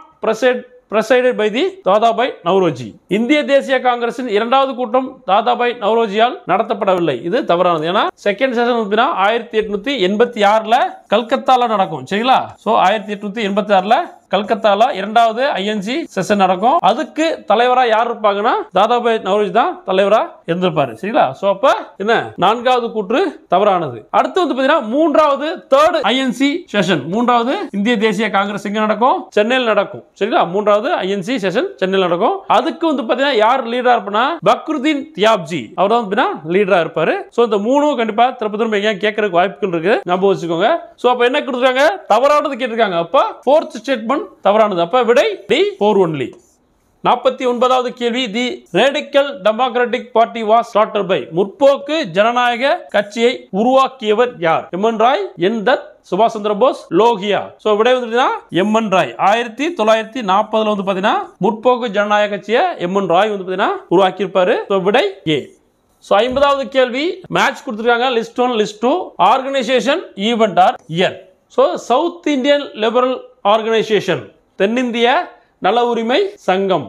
presided by the Dadabhai Naoroji. இந்திய தேசிய காங்கிரசின் இரண்டாவது கூட்டம் தாதாபாய் நவ்ரோஜியால் நடத்தப்படவில்லை. இது தவறானது. ஏன்னா செகண்ட் செஷன் 1886 கல்கத்தால நடக்கும். சரிங்களா, சோ 1886 கல்கத்தால இரண்டாவது ஐஎன்சி செஷன் நடக்கும். அதுக்கு தலைவரா யார் இருப்பாங்கன்னா தாதாபாய் நவ்ரோஜி தான் தலைவரா இருந்திருப்பாரு. சரிங்களா, சோ அப்ப என்ன நான்காவது கூற்று தவறானது. அடுத்து பாத்தீங்கன்னா மூன்றாவது தேர்ட் ஐஎன்சி செஷன். மூன்றாவது இந்திய தேசிய காங்கிரஸ் எங்க நடக்கும்? சென்னையில் நடக்கும். சரிங்களா, மூன்றாவது ஐஎன்சி செஷன் சென்னையில் நடக்கும். அதுக்கு பாத்தீங்கன்னா யார் லீடரா இருப்பானா? பக்ருதீன் தியாப்ஜி அவர் தான் லீடரா இருப்பாரு. சோ இந்த மூணும் கண்டிப்பா திரும்ப எங்க கேட்கறதுக்கு வாய்ப்புகள் இருக்கு, ஞாபகம் வச்சுக்கோங்க. சோ அப்ப என்ன கொடுத்துருக்காங்க? தவறானது கேட்டிருக்காங்க. அப்ப ஃபோர்த் ஸ்டேட்மெண்ட் தவறானது. அப்ப விடை டி 4 ஒன்லி. 49வது கேள்வி, the radical democratic party was started by. முற்போக்கு ஜனநாயக கட்சியை உருவாக்கியவர் யார்? எம்என் ராய், என் தத், சுபாஷ் சந்திர போஸ், லோகியா. சோ விடை எம்என் ராய். 1940 பாத்தீங்கன்னா முற்போக்கு ஜனநாயக கட்சியை எம்என் ராய் பாத்தீங்கன்னா உருவாக்கி இருப்பாரு. சோ விடை ஏ. சோ 50வது கேள்வி, மேட்ச் கொடுத்திருக்காங்க. List 1 list 2 organisation event or year. So south Indian liberal organisation, தென்னிந்திய நல உரிமை சங்கம்.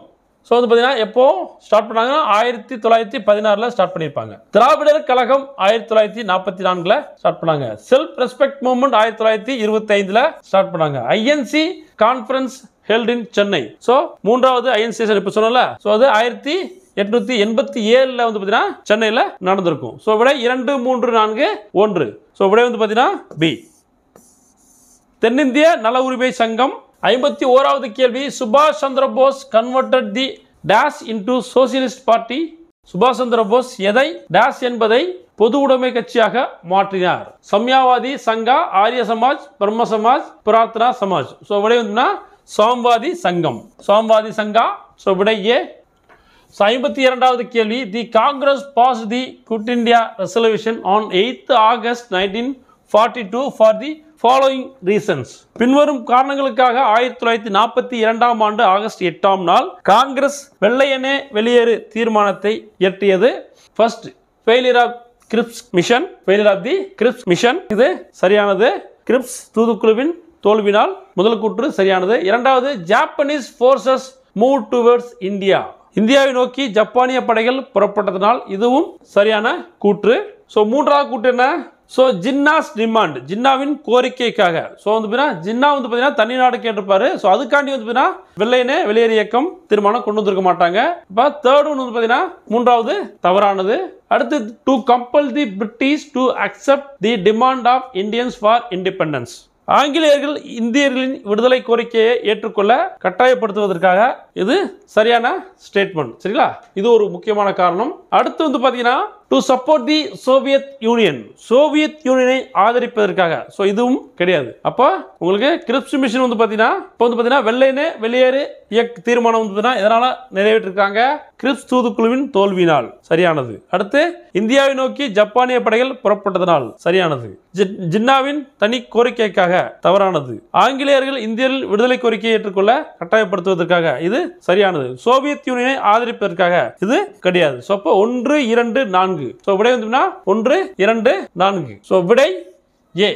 சோ பாத்தீங்கன்னா எப்போ ஸ்டார்ட் பண்ணாங்க? 1916 ஸ்டார்ட் பண்ணிருப்பாங்க. திராவிடர் கழகம் 1944 ஸ்டார்ட் பண்ணாங்க. செல்ஃப் ரெஸ்பெக்ட் மூவ்மெண்ட் 1925 ஸ்டார்ட் பண்ணாங்க. INC conference held in Chennai. So மூன்றாவது ஐஎன்சி இப்ப சொன்னல, சோ அது 1887 பாத்தீங்கன்னா சென்னையில நடந்திருக்கும். சோ விடை 2 3 4 1. சோ விடை பாத்தீங்கன்னா பி. தென்னிந்திய நல உரிமை சங்கம். 51வது கேள்வி, சுபாஷ் சந்திர போஸ் கன்வெர்ட்டட் தி டேஷ் இன்டு சோசியலிஸ்ட் பார்ட்டி. சுபாஷ் சந்திர போஸ் எதை டேஷ் என்பதை பொது உடைமை கட்சியாக மாற்றினார்? சம்யாவாதி சங்கா, ஆரிய சமாஜ், பிரம்ம சமாஜ், பிரார்த்தனா சமாஜ். சோ விடை சாம்வாதி சங்கம். சாம்வாதி சங்கா. சோ விடை ஏ. 52வது கேள்வி, the Congress pass the quit India resolution on 8th August 1942 for the following reasons. பின்வரும் காரணங்களுக்காக 1942 ஆண்டு ஆகஸ்ட் 8ஆம் நாள் காங்கிரஸ் வெள்ளையனே வெளியேறு தீர்மானத்தை இயற்றியது. First, failure of Cripps mission. Failure of the Cripps mission. இது சரியானது. கிரிப்ஸ் தூதுக்குழுவின் தோல்வினால் முதல் கூற்று சரியானது. இரண்டாவது, Japanese forces move towards India. இந்தியாவை நோக்கி ஜப்பானிய படைகள் புறப்பட்டதனால் இதுவும் சரியான கூற்று. சோ மூன்றாவது கூற்று என்ன? சோ ஜின்னாஸ் டிமாண்ட், ஜின்னாவின் கோரிக்கைக்காக. சோ ஜின்னா தனி நாடு கேட்டிருப்பாரு. சோ அதுக்காண்டி வெள்ளையனே வெளியேறு இயக்கம் தீர்மானம் கொண்டு வந்திருக்க மாட்டாங்க. இப்ப தேர்ட் ஒன் மூன்றாவது தவறானது. அடுத்து, to compel the British to accept the demand of Indians for independence. ஆங்கிலேயர்கள் இந்தியர்களின் விடுதலை கோரிக்கையை ஏற்றுக்கொள்ள கட்டாயப்படுத்துவதற்காக. இது சரியான ஸ்டேட்மெண்ட். சரிங்களா, இது ஒரு முக்கியமான காரணம். அடுத்து பாத்தீங்கன்னா to support the Soviet Union, Soviet யூனியனை ஆதரிப்பதற்காக. சோ இதுவும் கிடையாது. அப்ப உங்களுக்கு கிரிப்ஸ் மிஷன் பாத்தீங்கன்னா வெள்ளையனே வெளியேறு இயக்க தீர்மானம் இதனால நிறைவேற்றிருக்காங்க, கிரிப்ஸ் தூதுக்குழுவின் தோல்வியினால். சரியானது. அடுத்து, இந்தியாவை நோக்கி ஜப்பானிய படைகள் புறப்பட்டதனால். சரியானது. ஜின்னாவின் தனி கோரிக்கைக்காக. தவறானது. ஆங்கிலேயர்கள் இந்தியர்கள் விடுதலை கோரிக்கையை ஏற்றுக்கொள்ள கட்டாயப்படுத்துவதற்காக. இது சரியானது. சோவியத் யூனியனை ஆதரிப்பதற்காக. இது கிடையாது. சோ அப்ப 1 2 4. சோ விடை 1 2 4. சோ விடை ஏ.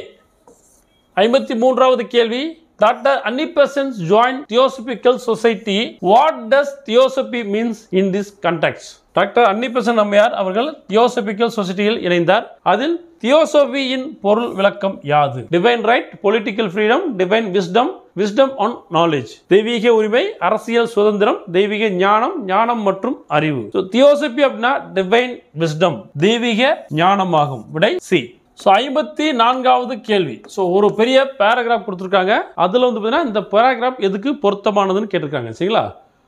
53வது கேள்வி, doctor Annie Besant join theosophical society. What does theosophy means in this context? Doctor Annie Besant அம்மையார் அவர்கள் தியோசபிக்கல் சொசைட்டியில் இணைந்தார். அதில் தியோசபியின் பொருள் விளக்கம் யாது? Divine right, political freedom, divine wisdom, wisdom on knowledge. தெய்வீக உரிமை, அரசியல் சுதந்திரம், தெய்வீக ஞானம், ஞானம் மற்றும் அறிவு. தியோசபி அப்படின்னா டிவைன் விஸ்டம், தெய்வீக ஞானமாகும். விடை சி. ஸோ 54வது கேள்வி. ஸோ ஒரு பெரிய பேராகிராஃப் கொடுத்துருக்காங்க. அதில் வந்து பார்த்தீங்கன்னா இந்த பேராகிராஃப் எதுக்கு பொருத்தமானதுன்னு கேட்டிருக்காங்க. சரிங்களா?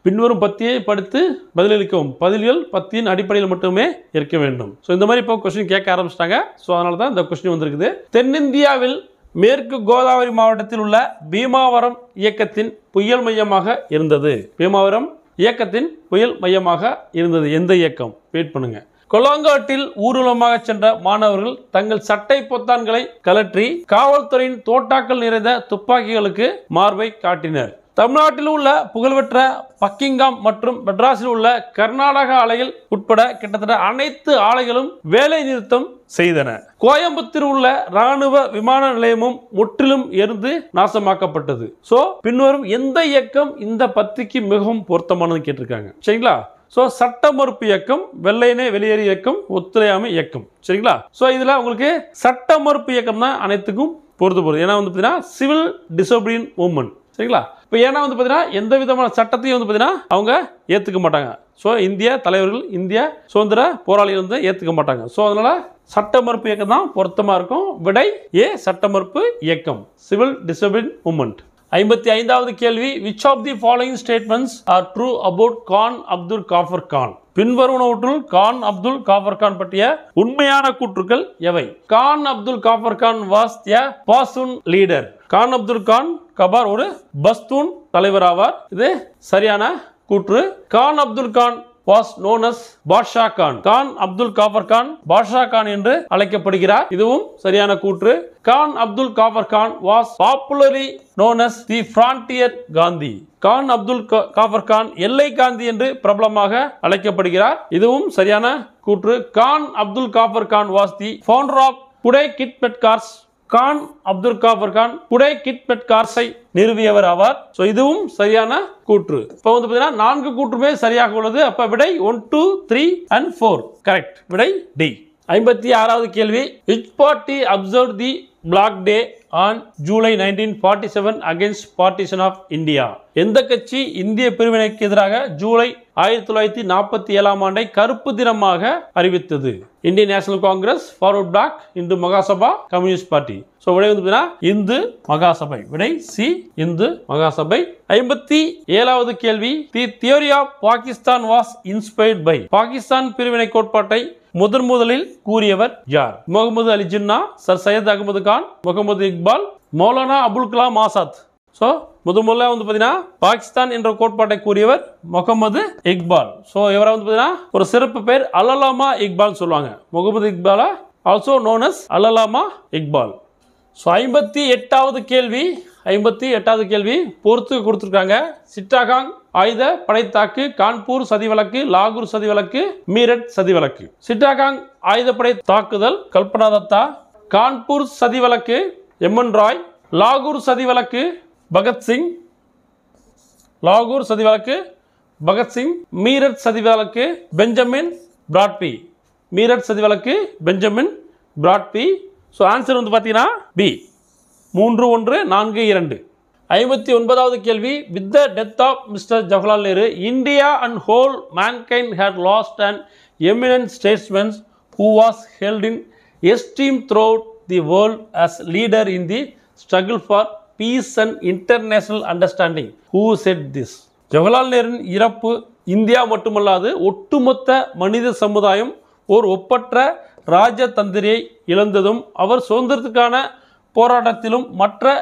பின்வரும் பத்தியை படித்து பதிலளிக்கவும். பதில்கள் பத்தியின் அடிப்படையில் மட்டுமே இருக்க வேண்டும். ஸோ இந்த மாதிரி இப்போ கொஸ்டின் கேட்க ஆரம்பிச்சிட்டாங்க. ஸோ அதனால தான் இந்த கொஸ்டின் வந்திருக்குது. தென்னிந்தியாவில் மேற்கு கோதாவரி மாவட்டத்தில் உள்ள பீமாவரம் இயக்கத்தின் புயல் மையமாக இருந்தது. பீமாவரம் இயக்கத்தின் புயல் மையமாக இருந்தது எந்த இயக்கம்? வெயிட் பண்ணுங்க. கொலாங்காட்டில் ஊர்வலமாக சென்ற மாணவர்கள் தங்கள் சட்டை பொத்தான்களை கலற்றி காவல்துறையின் தோட்டாக்கள் நிறைந்த துப்பாக்கிகளுக்கு மார்பை காட்டினர். தமிழ்நாட்டில் உள்ள புகழ்பெற்ற பக்கிங்காம் மற்றும் மெட்ராஸில் உள்ள கர்நாடக ஆலைகள் உட்பட கிட்டத்தட்ட அனைத்து ஆலைகளும் வேலை நிறுத்தம் செய்தன. கோயம்புத்தூர் உள்ள ராணுவ விமான நிலையமும் முற்றிலும் எரிந்து நாசமாக்கப்பட்டது. சோ பின்வரும் எந்த இயக்கம் இந்த பத்திக்கு மிகவும் பொருத்தமானது கேட்டிருக்காங்க. சரிங்களா? சோ சட்ட மறுப்பு இயக்கம், வெள்ளையனே வெளியேறு இயக்கம், ஒத்துழையாமை இயக்கம். சரிங்களா? சோ இதுல உங்களுக்கு சட்ட மறுப்பு இயக்கம் தான் அனைத்துக்கும் பொறுத்து. ஏன்னா வந்து பார்த்தீங்கன்னா சிவில் டிசோபிடியன்ட் மூவ்மெண்ட். சரிங்களா? இப்போ ஏன்னா வந்து பார்த்தீங்கன்னா எந்த விதமான சட்டத்தையும் வந்து பார்த்தீங்கன்னா அவங்க ஏற்றுக்க மாட்டாங்க. ஸோ இந்திய தலைவர்கள், இந்திய சுதந்திர போராளிகள் வந்து ஏற்றுக்க மாட்டாங்க. ஸோ அதனால சட்ட மறுப்பு இயக்கம் தான் பொருத்தமாக இருக்கும். விடை ஏ, சட்ட மறுப்பு இயக்கம், சிவில் டிசோபிடியன்ட் மூவ்மெண்ட். 55வது கேள்வி. which of the following statements are true about Khan Abdul Ghaffar Khan? பின்வருவனவற்றுள் கான் அப்துல் காஃபர் கான் பற்றிய உண்மையான கூற்றுக்கள் எவை? Khan Abdul Ghaffar Khan was a Pashtun leader. Khan Abdul Khan Ghaffar ஒரு பஸ்தூன் தலைவர் ஆவார். இது சரியான கூற்று. Khan Abdul Khan was known as Badshah Khan. Khan Abdul Ghaffar Khan Badshah Khan என்று அழைக்கப்படுகிறார். இதுவும் சரியான கூற்று. Khan Abdul Ghaffar Khan was popularly known as the frontier Gandhi. Khan Abdul Ghaffar Khan எல்லை காந்தி என்று பிரபலமாக அழைக்கப்படுகிறார். இதுவும் சரியான கூற்று. Khan Abdul Ghaffar Khan was the founder of Khudai Khidmatgars. Khan Abdul Ghaffar Khan Khudai கிட் பெட்கார்ஸை நிறுவியவர் ஆவார். ஸோ இதுவும் சரியான கூற்று. இப்போ வந்து பார்த்தீங்கன்னா 4 கூற்றுமே சரியாக உள்ளது. அப்போ விடை 1, 2, 3 and 4 கரெக்ட். விடை டி. 56வது கேள்வி. which party observed the Black Day on July 1947 against partition of India? எந்த கட்சி இந்திய பிரிவினைக்கு எதிராக ஜூலை 1947 ஆண்டை கருப்பு தினமாக அறிவித்தது? இந்தியன் நேஷனல் காங்கிரஸ், ஃபார்வர்ட் பிளாக், இந்து மகாசபா, கம்யூனிஸ்ட் பார்ட்டி. சோ விடை வந்து இந்து மகாசபை. விடை சி, இந்து மகாசபை. 57வது கேள்வி. The theory of Pakistan was inspired by. Pakistan பிரிவினை கோட்பாட்டை முதலில் கூறியவர் யார்? முகமது அலி ஜின்னா, சர் சையத் அகமது கான், முகமது இக்பால், மௌலானா அபுல் கலாம் ஆசாத். ஸோ முதல்ல வந்து பார்த்தீங்கன்னா பாகிஸ்தான் என்ற கோட்பாட்டை கூறியவர் முகமது இக்பால். ஸோ இவரை வந்து பார்த்தீங்கன்னா ஒரு சிறப்பு பேர் அல்லலாமா இக்பால் சொல்லுவாங்க. முகமது இக்பாலா also known as Allama Iqbal. So 58வது கேள்வி. 58வது கேள்வி பொறுத்து கொடுத்துருக்காங்க. சிட்டாகாங் ஆயுத படைத்தாக்கு, கான்பூர் சதி வழக்கு, லாகூர் சதி வழக்கு, மீரட் சதி வழக்கு. சிட்டாகாங் ஆயுதப்படை தாக்குதல் கல்பனா தத்தா, கான்பூர் சதி வழக்கு எம்என் ராய், லாகூர் சதி வழக்கு பகத்சிங், லாகூர் சதி வழக்கு பகத்சிங், மீரட் சதி வழக்கு பெஞ்சமின் பிராட்பி. மீரட் சதி வழக்கு பெஞ்சமின் பிராட்பி. ஸோ ஆன்சர் வந்து பார்த்தீங்கன்னா பி, 3, 1, 4, 2. 59வது கேள்வி. With the death of mister Jawaharlal Nehru, India and whole mankind had lost an eminent statesman who was held in esteem throughout the world as leader in the struggle for peace and international understanding. Who said this? Jawaharlal நேருவின் இறப்பு India மட்டுமல்லாது ஒட்டுமொத்த மனித சமுதாயம் ஒரு ஒப்பற்ற ராஜதந்திரியை இழந்ததும் அவர் சுதந்திரத்துக்கான போராட்டத்திலும் மற்ற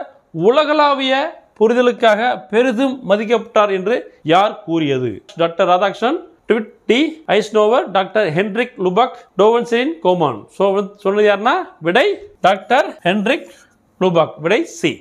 உலகளாவிய புரிதலுக்காக பெரிதும் மதிக்கப்பட்டார் என்று யார் கூறியது? Doctor Radhakrishnan, D Eisenhower, doctor Henrik Lubac, டோவன்செயின் கோமான். ஸோ சொன்னது யாருன்னா விடை டாக்டர் ஹென்ரிக் லுபக். விடை சி.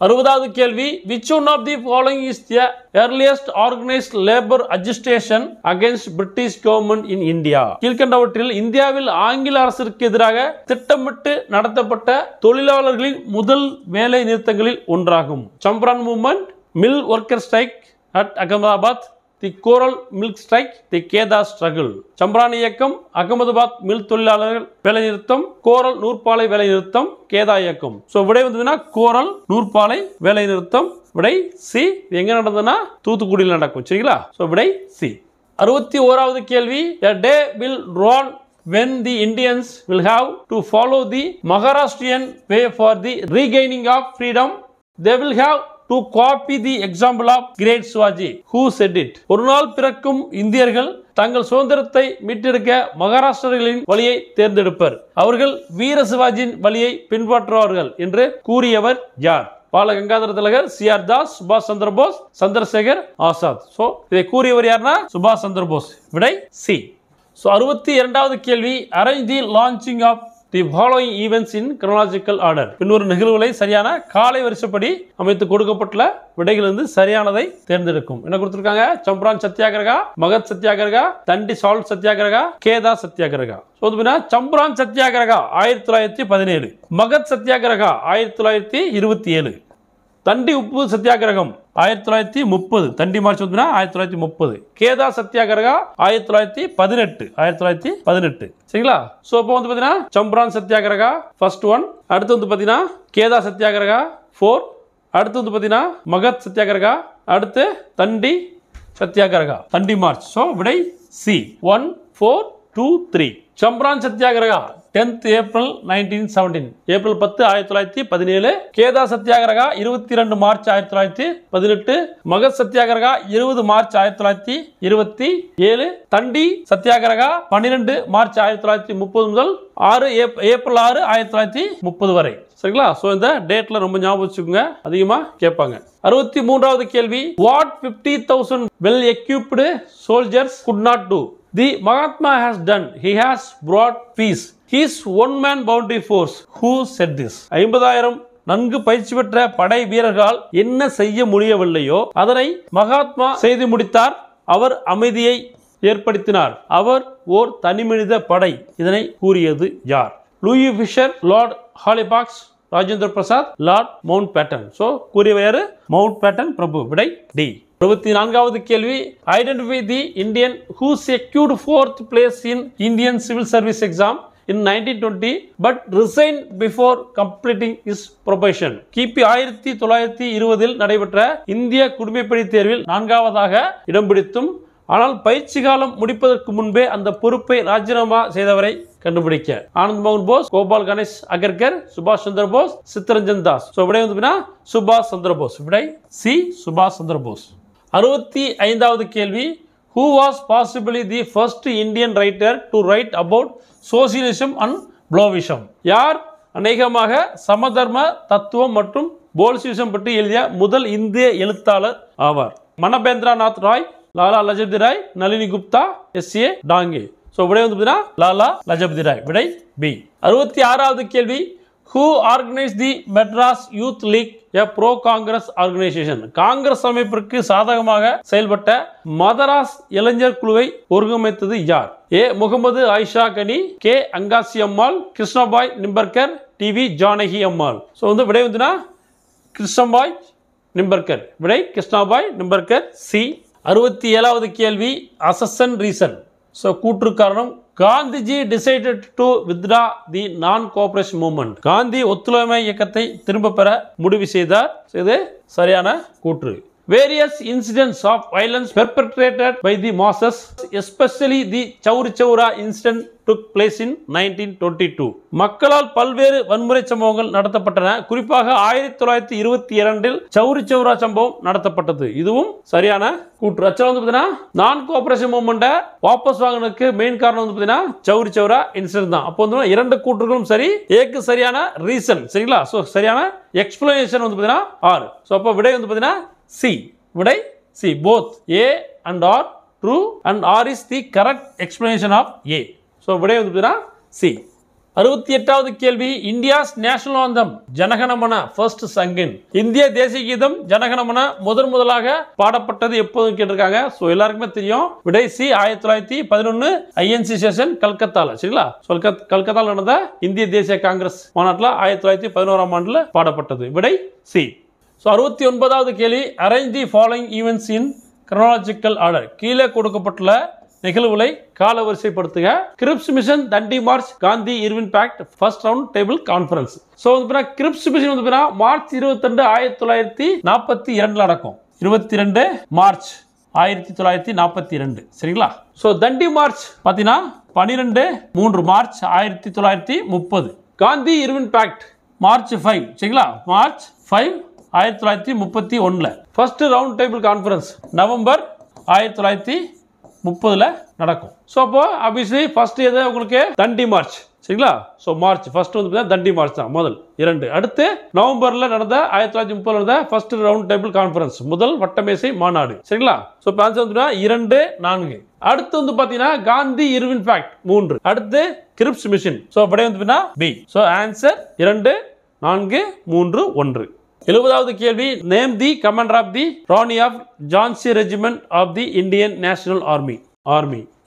60வது கேள்வி. which one of the following is the earliest organized labor agitation against British government in India? கீழ்கண்டவற்றில் இந்தியாவில் ஆங்கில அரசிற்கு எதிராக திட்டமிட்டு நடத்தப்பட்ட தொழிலாளர்களின் முதல் வேலை நிறுத்தங்களில் ஒன்றாகும். Champaran movement, mill worker strike at Ahmedabad, the coral mill strike, the Kheda struggle. Champaran இயக்கம், அகமதாபாத் மில் தொழிலாளர்கள் வேலை நிறுத்தம், கோரல் நூற்பாலை வேலை நிறுத்தம், கேதா இயக்கம். ஸோ விடை வந்து கோரல் நூற்பாலை வேலை நிறுத்தம். விடை சி. எங்க நடந்ததுன்னா தூத்துக்குடியில் நடக்கும். சரிங்களா? ஸோ விடை சி. 61வது கேள்வி. A day will run when the Indians will have to follow the Maharashtrian way for the regaining of freedom, they will have to copy the example of great Shivaji. Who said it? ஒரு நாள் பிறக்கும் இந்தியர்கள் தங்கள் சுதந்திரத்தை மீட்டெடுக்க மகாராஷ்டிரர்களின் வழியை தேர்ந்தெடுப்பர். அவர்கள் வீர சிவாஜியின் வழியை பின்பற்றுவார்கள் என்று கூறியவர் யார்? பாலகங்காதர திலகர், சிஆர் தாஸ், சுபாஷ் சந்திர போஸ், சந்திரசேகர் ஆசாத். சோ இதை கூறியவர் யாருன்னா சுபாஷ் சந்திர போஸ். விடை சி. சோ 62வது கேள்வி, arrange the launching of the following events in chronological order. பின்வரும் நிகழ்வுகளை சரியான காலை வரிசைப்படி அமைத்து கொடுக்கப்பட்டுள்ள விடைகளிலிருந்து சரியானதை தேர்ந்தெடுக்கும். என்ன கொடுத்திருக்காங்க? சம்பரான் சத்தியாகிரகா, மகத் சத்தியாகிரகா, தண்டி சால்ட் சத்தியாகிரகா, கேதா சத்தியாகிரகா. சம்பரான் சத்தியாகிரகா 1917, மகத் சத்தியாகிரகா 1927, தண்டி உப்பு சத்தியாகிரகம் 1930, தண்டி மார்ச் 1930, கேதா சத்தியாகிரகா 1918. சரிங்களா? சோ இப்போ வந்து பாத்தீங்கன்னா சம்பரான் சத்தியாகிரகா ஃபர்ஸ்ட் ஒன், அடுத்து வந்து பாத்தீங்கன்னா கேதா சத்தியாகிரகா 4, அடுத்து வந்து பாத்தீங்கன்னா மகத் சத்தியாகிரகா, அடுத்து தண்டி சத்தியாகிரகா, தண்டி மார்ச். சோ விடை C 1 4 2 3. Champaran Satyagraha 10th April 1917, April 10 1917, Kheda Satyagraha 22 March 1918, Mahad Satyagraha 20 March 1927, Dandi Satyagraha 12 March 1930 முதல் ஏப்ரல் 6 1930 வரை. சரிங்களா? சோ இந்த டேட்ல ரொம்ப ஞாபகம் வச்சுக்கோங்க, அதிகமா கேட்பாங்க. 63வது கேள்வி, what 50,000 well equipped soldiers could not do, the Mahatma has done. He has brought peace. His one-man boundary force. Who said this? 50,000 நன்கு பயிற்சி பெற்ற படை வீரர்களால் என்ன செய்ய முடியவில்லையோ அதனை மகாத்மா செய்து முடித்தார். அவர் அமைதியை ஏற்படுத்தினார். அவர் ஓர் தனிமனித படை. இதனை கூறியது யார்? Louis Fischer, lord Halifax, Rajendra Prasad, lord Mountbatten. So கூறியவர் மவுண்ட் பேட்டன் பிரபு. விடை டி. 64வது கேள்வி, identify the Indian who secured 4th place in Indian civil service exam in 1920 but resigned before completing his probation. கிபி 1920 நடைபெற்ற இந்திய குடிமைப்பணி தேர்வில் 4வதாக இடம் பிடித்தும் ஆனால் பயிற்சி காலம் முடிப்பதற்கு முன்பே அந்த பொறுப்பை ராஜினாமா செய்தவரை கண்டுபிடிக்க. ஆனந்த் மோகன் போஸ், கோபால் கணேஷ் அகர்கர், சுபாஷ் சந்திர போஸ், சித்தரஞ்சன் தாஸ். சோ விடை வந்து சுபாஷ் சந்திர போஸ். விடை சி சுபாஷ் சந்திர போஸ். 65வது கேள்வி, who was possibly the first Indian writer to write about socialism and Bolshevism? யார் அநேகமாக சமதர்ம தத்துவம் மற்றும் போல்ஷிவிசம் பற்றி எழுதிய முதல் இந்திய எழுத்தாளர் ஆவார்? மனபேந்திர நாத் ராய், லாலா லஜபதி ராய், நளினி குப்தா, எஸ்.ஏ. டாங்கே. சோ விடை வந்து லாலா லஜபதி ராய். விடை பி. 66வது கேள்வி, who organized the Madras Youth League, a pro-Congress organization? Congress அமைப்பிற்கு சாதகமாக செயல்பட்ட மதராஸ் இளைஞர் குழுவை ஒருங்கிணைத்தது யார்? ஏ. முகமது ஆயிஷா கனி, கே. அங்காசி அம்மாள், கிருஷ்ணபாய் நிம்பர்கர், டி.வி. ஜானகி அம்மாள். ஸோ வந்து விடை வந்து கிருஷ்ணபாய் நிம்பர்கர். விடை கிருஷ்ணபாய் நிம்பர்கர். சி. 67வது கேள்வி, அசன் ரீசன். ஸோ கூற்று காரணம், காந்திஜி டிசைடட் டு வித்ரா தி நான் கோஆபரேஷன் மூவ்மெண்ட். காந்தி ஒத்துழைமை இயக்கத்தை திரும்ப பெற முடிவு செய்தார். இது சரியான கூற்று. Various incidents of violence perpetrated by the masses, especially the Chauri Chaura incident, took place in 1922. மக்களால் பல்வேறு வன்முறை சம்பவங்கள் நடத்தப்பட்டன. குறிப்பாக 1922 சௌரி சௌரா சம்பவம் நடத்தப்பட்டது. இதுவும் சரியான கூற்று. ஆக்சுவலா வந்து பாத்தீங்கன்னா நான் கோஆபரேஷன் மூவ்மெண்ட்டை வாபஸ் வாங்கினதுக்கு மெயின் காரணம் வந்து பாத்தீங்கன்னா சௌரி சௌரா இன்சிடென்ட் தான். அப்போ வந்து இரண்டு கூற்றுகளும் சரி, ஏக்கு சரியான ரீசன். சரிங்களா? சோ சரியான எக்ஸ்பிளனேஷன் வந்து பாத்தீங்கன்னா ஆர். சோ அப்போ விடை வந்து பாத்தீங்கன்னா சி. விடை C. both A and R true and R is the correct explanation of A. So விடை வந்து சி. 68வது கேள்வி, India's national anthem Jana Gana Mana first sung in. இந்திய தேசிய கீதம் ஜனகணமன முதலாக பாடப்பட்டது எப்போது கேட்டிருக்காங்க. ஸோ எல்லாருக்குமே தெரியும். விடை சி. 1911 INC session கல்கத்தால. சரிங்களா? கல்கத்தால நடந்த இந்திய தேசிய காங்கிரஸ் மாநாட்டில் 1911ஆம் ஆண்டுல பாடப்பட்டது. விடை சி. ஸோ 69வது கேள்வி, arrange the following events in chronological order. கீழே கொடுக்கப்பட்டுள்ள நிகழ்வுகளை காலவரிசைப்படுத்துக. Cripps mission, Dandi March, Gandhi Irwin pact, first round table conference. So வந்து கிரிப்ஸ் மிஷன் வந்து மார்ச் 22 1942 நடக்கும். 22 மார்ச் 1942 சரிங்களா. ஸோ தண்டி மார்ச் பார்த்தீங்கன்னா 12 March 1930. Gandhi Irwin pact March 5 சரிங்களா, March 5 1931. First round table conference November 1930 நடக்கும். ஸோ அப்போ ஆப்வியஸ்லி ஃபர்ஸ்ட் எது உங்களுக்கு தண்டி மார்ச் சரிங்களா. ஸோ மார்ச் ஃபர்ஸ்ட் வந்து தண்டி மார்ச் தான் முதல் 2. அடுத்து நவம்பரில் நடந்த 1930 நடந்த ஃபர்ஸ்ட் ரவுண்ட் டேபிள் கான்ஃபரன்ஸ் முதல் வட்டமேசை மாநாடு சரிங்களா. ஸோ இப்போ ஆன்சர் வந்து 2, 4. அடுத்து வந்து பார்த்தீங்கன்னா காந்தி இர்வின் பேக்ட் 3. அடுத்து கிரிப்ஸ் மிஷன். ஸோ அப்படியே வந்து பி. So answer 2, 4, 3, 1. 70வது கேள்வி name the commander of the Rani of Jhansi regiment of the Indian national army.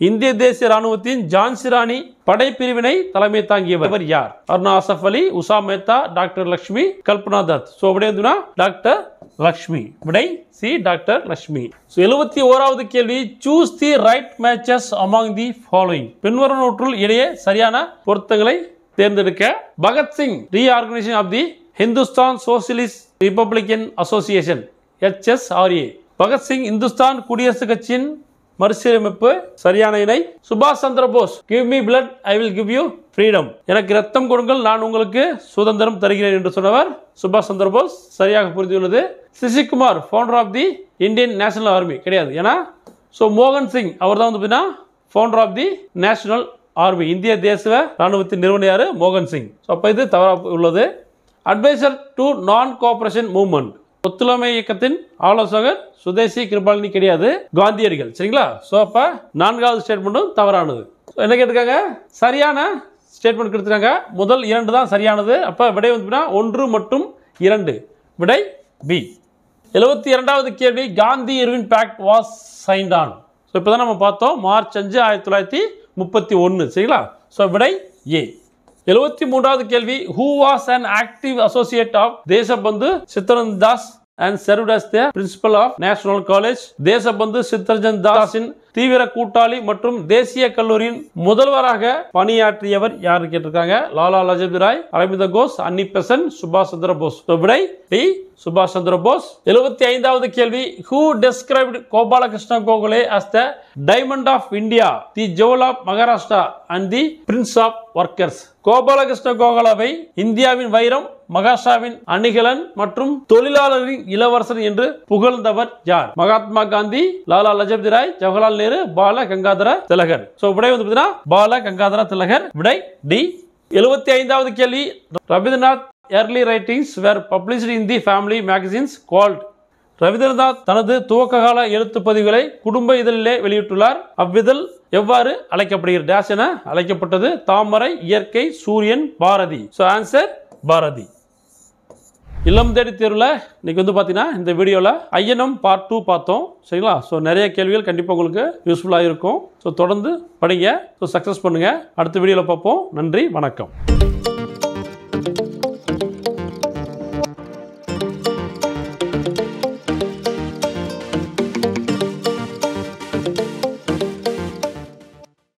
இந்திய தேசிய ராணுவத்தின் ஜான்சி ராணி படைப்பிரிவினை தலைமை தாங்கியவர் யார்? அருணா அசஃப் அலி, உஷா மேத்தா, டாக்டர் லட்சுமி, கல்பனா தத். ஸோ அப்படியே வந்து டாக்டர் லட்சுமி. விடை சி டாக்டர் லட்சுமி. 71வது கேள்வி choose the right matches among the following. பின்வருவனவற்றுள் இடையே சரியான பொருத்தங்களை தேர்ந்தெடுக்க. Bhagat Singh reorganisation of the Hindustan socialist republican association HSRA. Bhagat Singh Hindustan குடியரசு கட்சியின் மறுசீரமைப்பு சரியான இணை. சுபாஷ் Chandra Bose give me blood I will give you freedom. எனக்கு ரத்தம் கொடுங்கள் நான் உங்களுக்கு சுதந்திரம் தருகிறேன் என்று சொன்னவர் சுபாஷ் சந்திர போஸ். சரியாக புரிந்துள்ளது. Sasikumar founder of the Indian national army கிடையாது. ஏன்னா ஸோ மோகன் சிங் அவர் தான் வந்து founder of the national army. இந்திய தேசிய ராணுவத்தின் நிறுவனர் யாரு? மோகன் சிங். ஸோ அப்போ இது தவறாக உள்ளது. Adviser to non cooperation movement ஒத்துழைமை இயக்கத்தின் ஆலோசகர் சுதேசி கிருபாலினி கிடையாது, காந்தியடிகள் சரிங்களா. ஸோ அப்போ 4வது ஸ்டேட்மெண்ட்டும் தவறானது. என்ன கேட்டிருக்காங்க? சரியான ஸ்டேட்மெண்ட் கொடுத்துருக்காங்க. முதல் 2 தான் சரியானது. அப்போ விடை வந்து 1 மற்றும் 2. விடை பி. 72வது கேள்வி Gandhi Irwin pact was signed on. So இப்போ தான் நம்ம பார்த்தோம் மார்ச் 5 1931 சரிங்களா. ஸோ விடை ஏ. 73வது கேள்வி who was an active associate of Deshbandhu Chittaranjan Das and served as the principal of National College. Deshbandhu Chittaranjan தாஸின் தீவிர கூட்டாளி மற்றும் தேசிய கல்லூரியின் முதல்வராக பணியாற்றியவர் யார் கேட்டிருக்காங்க. லாலா லஜபதி ராய், அரவிந்த கோஷ், அன்னி பெசன்ட், சுபாஷ் சந்திர போஸ். விடை டி சுபாஷ் சந்திர போஸ். 75வது கேள்வி who described Gopal Krishna Gokhale as the diamond of India, the jewel of Maharashtra and the prince of workers. Gopal Krishna கோகலாவை இந்தியாவின் வைரம், மகாராஷ்டிராவின் அணிகலன் மற்றும் தொழிலாளரின் இளவரசன் என்று புகழ்ந்தவர் யார்? மகாத்மா காந்தி, லாலா லஜபதி ராய், ஜவஹர்லால் நேரு, பால கங்காதர திலகர். சோ விடை வந்து பால கங்காதர திலகர். விடை டி. 75வது கேள்வி Rabindranath early writings were published in the family magazines called. Rabindranath தனது துவக்ககால எழுத்து பதிவுகளை குடும்ப இதழிலே வெளியிட்டுள்ளார். அவ்விதழ் எவ்வாறு அழைக்கப்படுகிறது? டேஷ் என அழைக்கப்பட்டது. தாமரை, இயற்கை, சூரியன், பாரதி. So answer Bharathi. இல்லம் தேடி தேர்வில் இன்னைக்கு வந்து பார்த்தீங்கன்னா இந்த வீடியோவில் ஐஎன்எம் பார்ட் 2 பார்த்தோம் சரிங்களா. ஸோ நிறைய கேள்விகள் கண்டிப்பாக உங்களுக்கு யூஸ்ஃபுல்லாக இருக்கும். ஸோ தொடர்ந்து படிங்க. ஸோ சக்ஸஸ் பண்ணுங்கள். அடுத்த வீடியோவில் பார்ப்போம். நன்றி, வணக்கம்.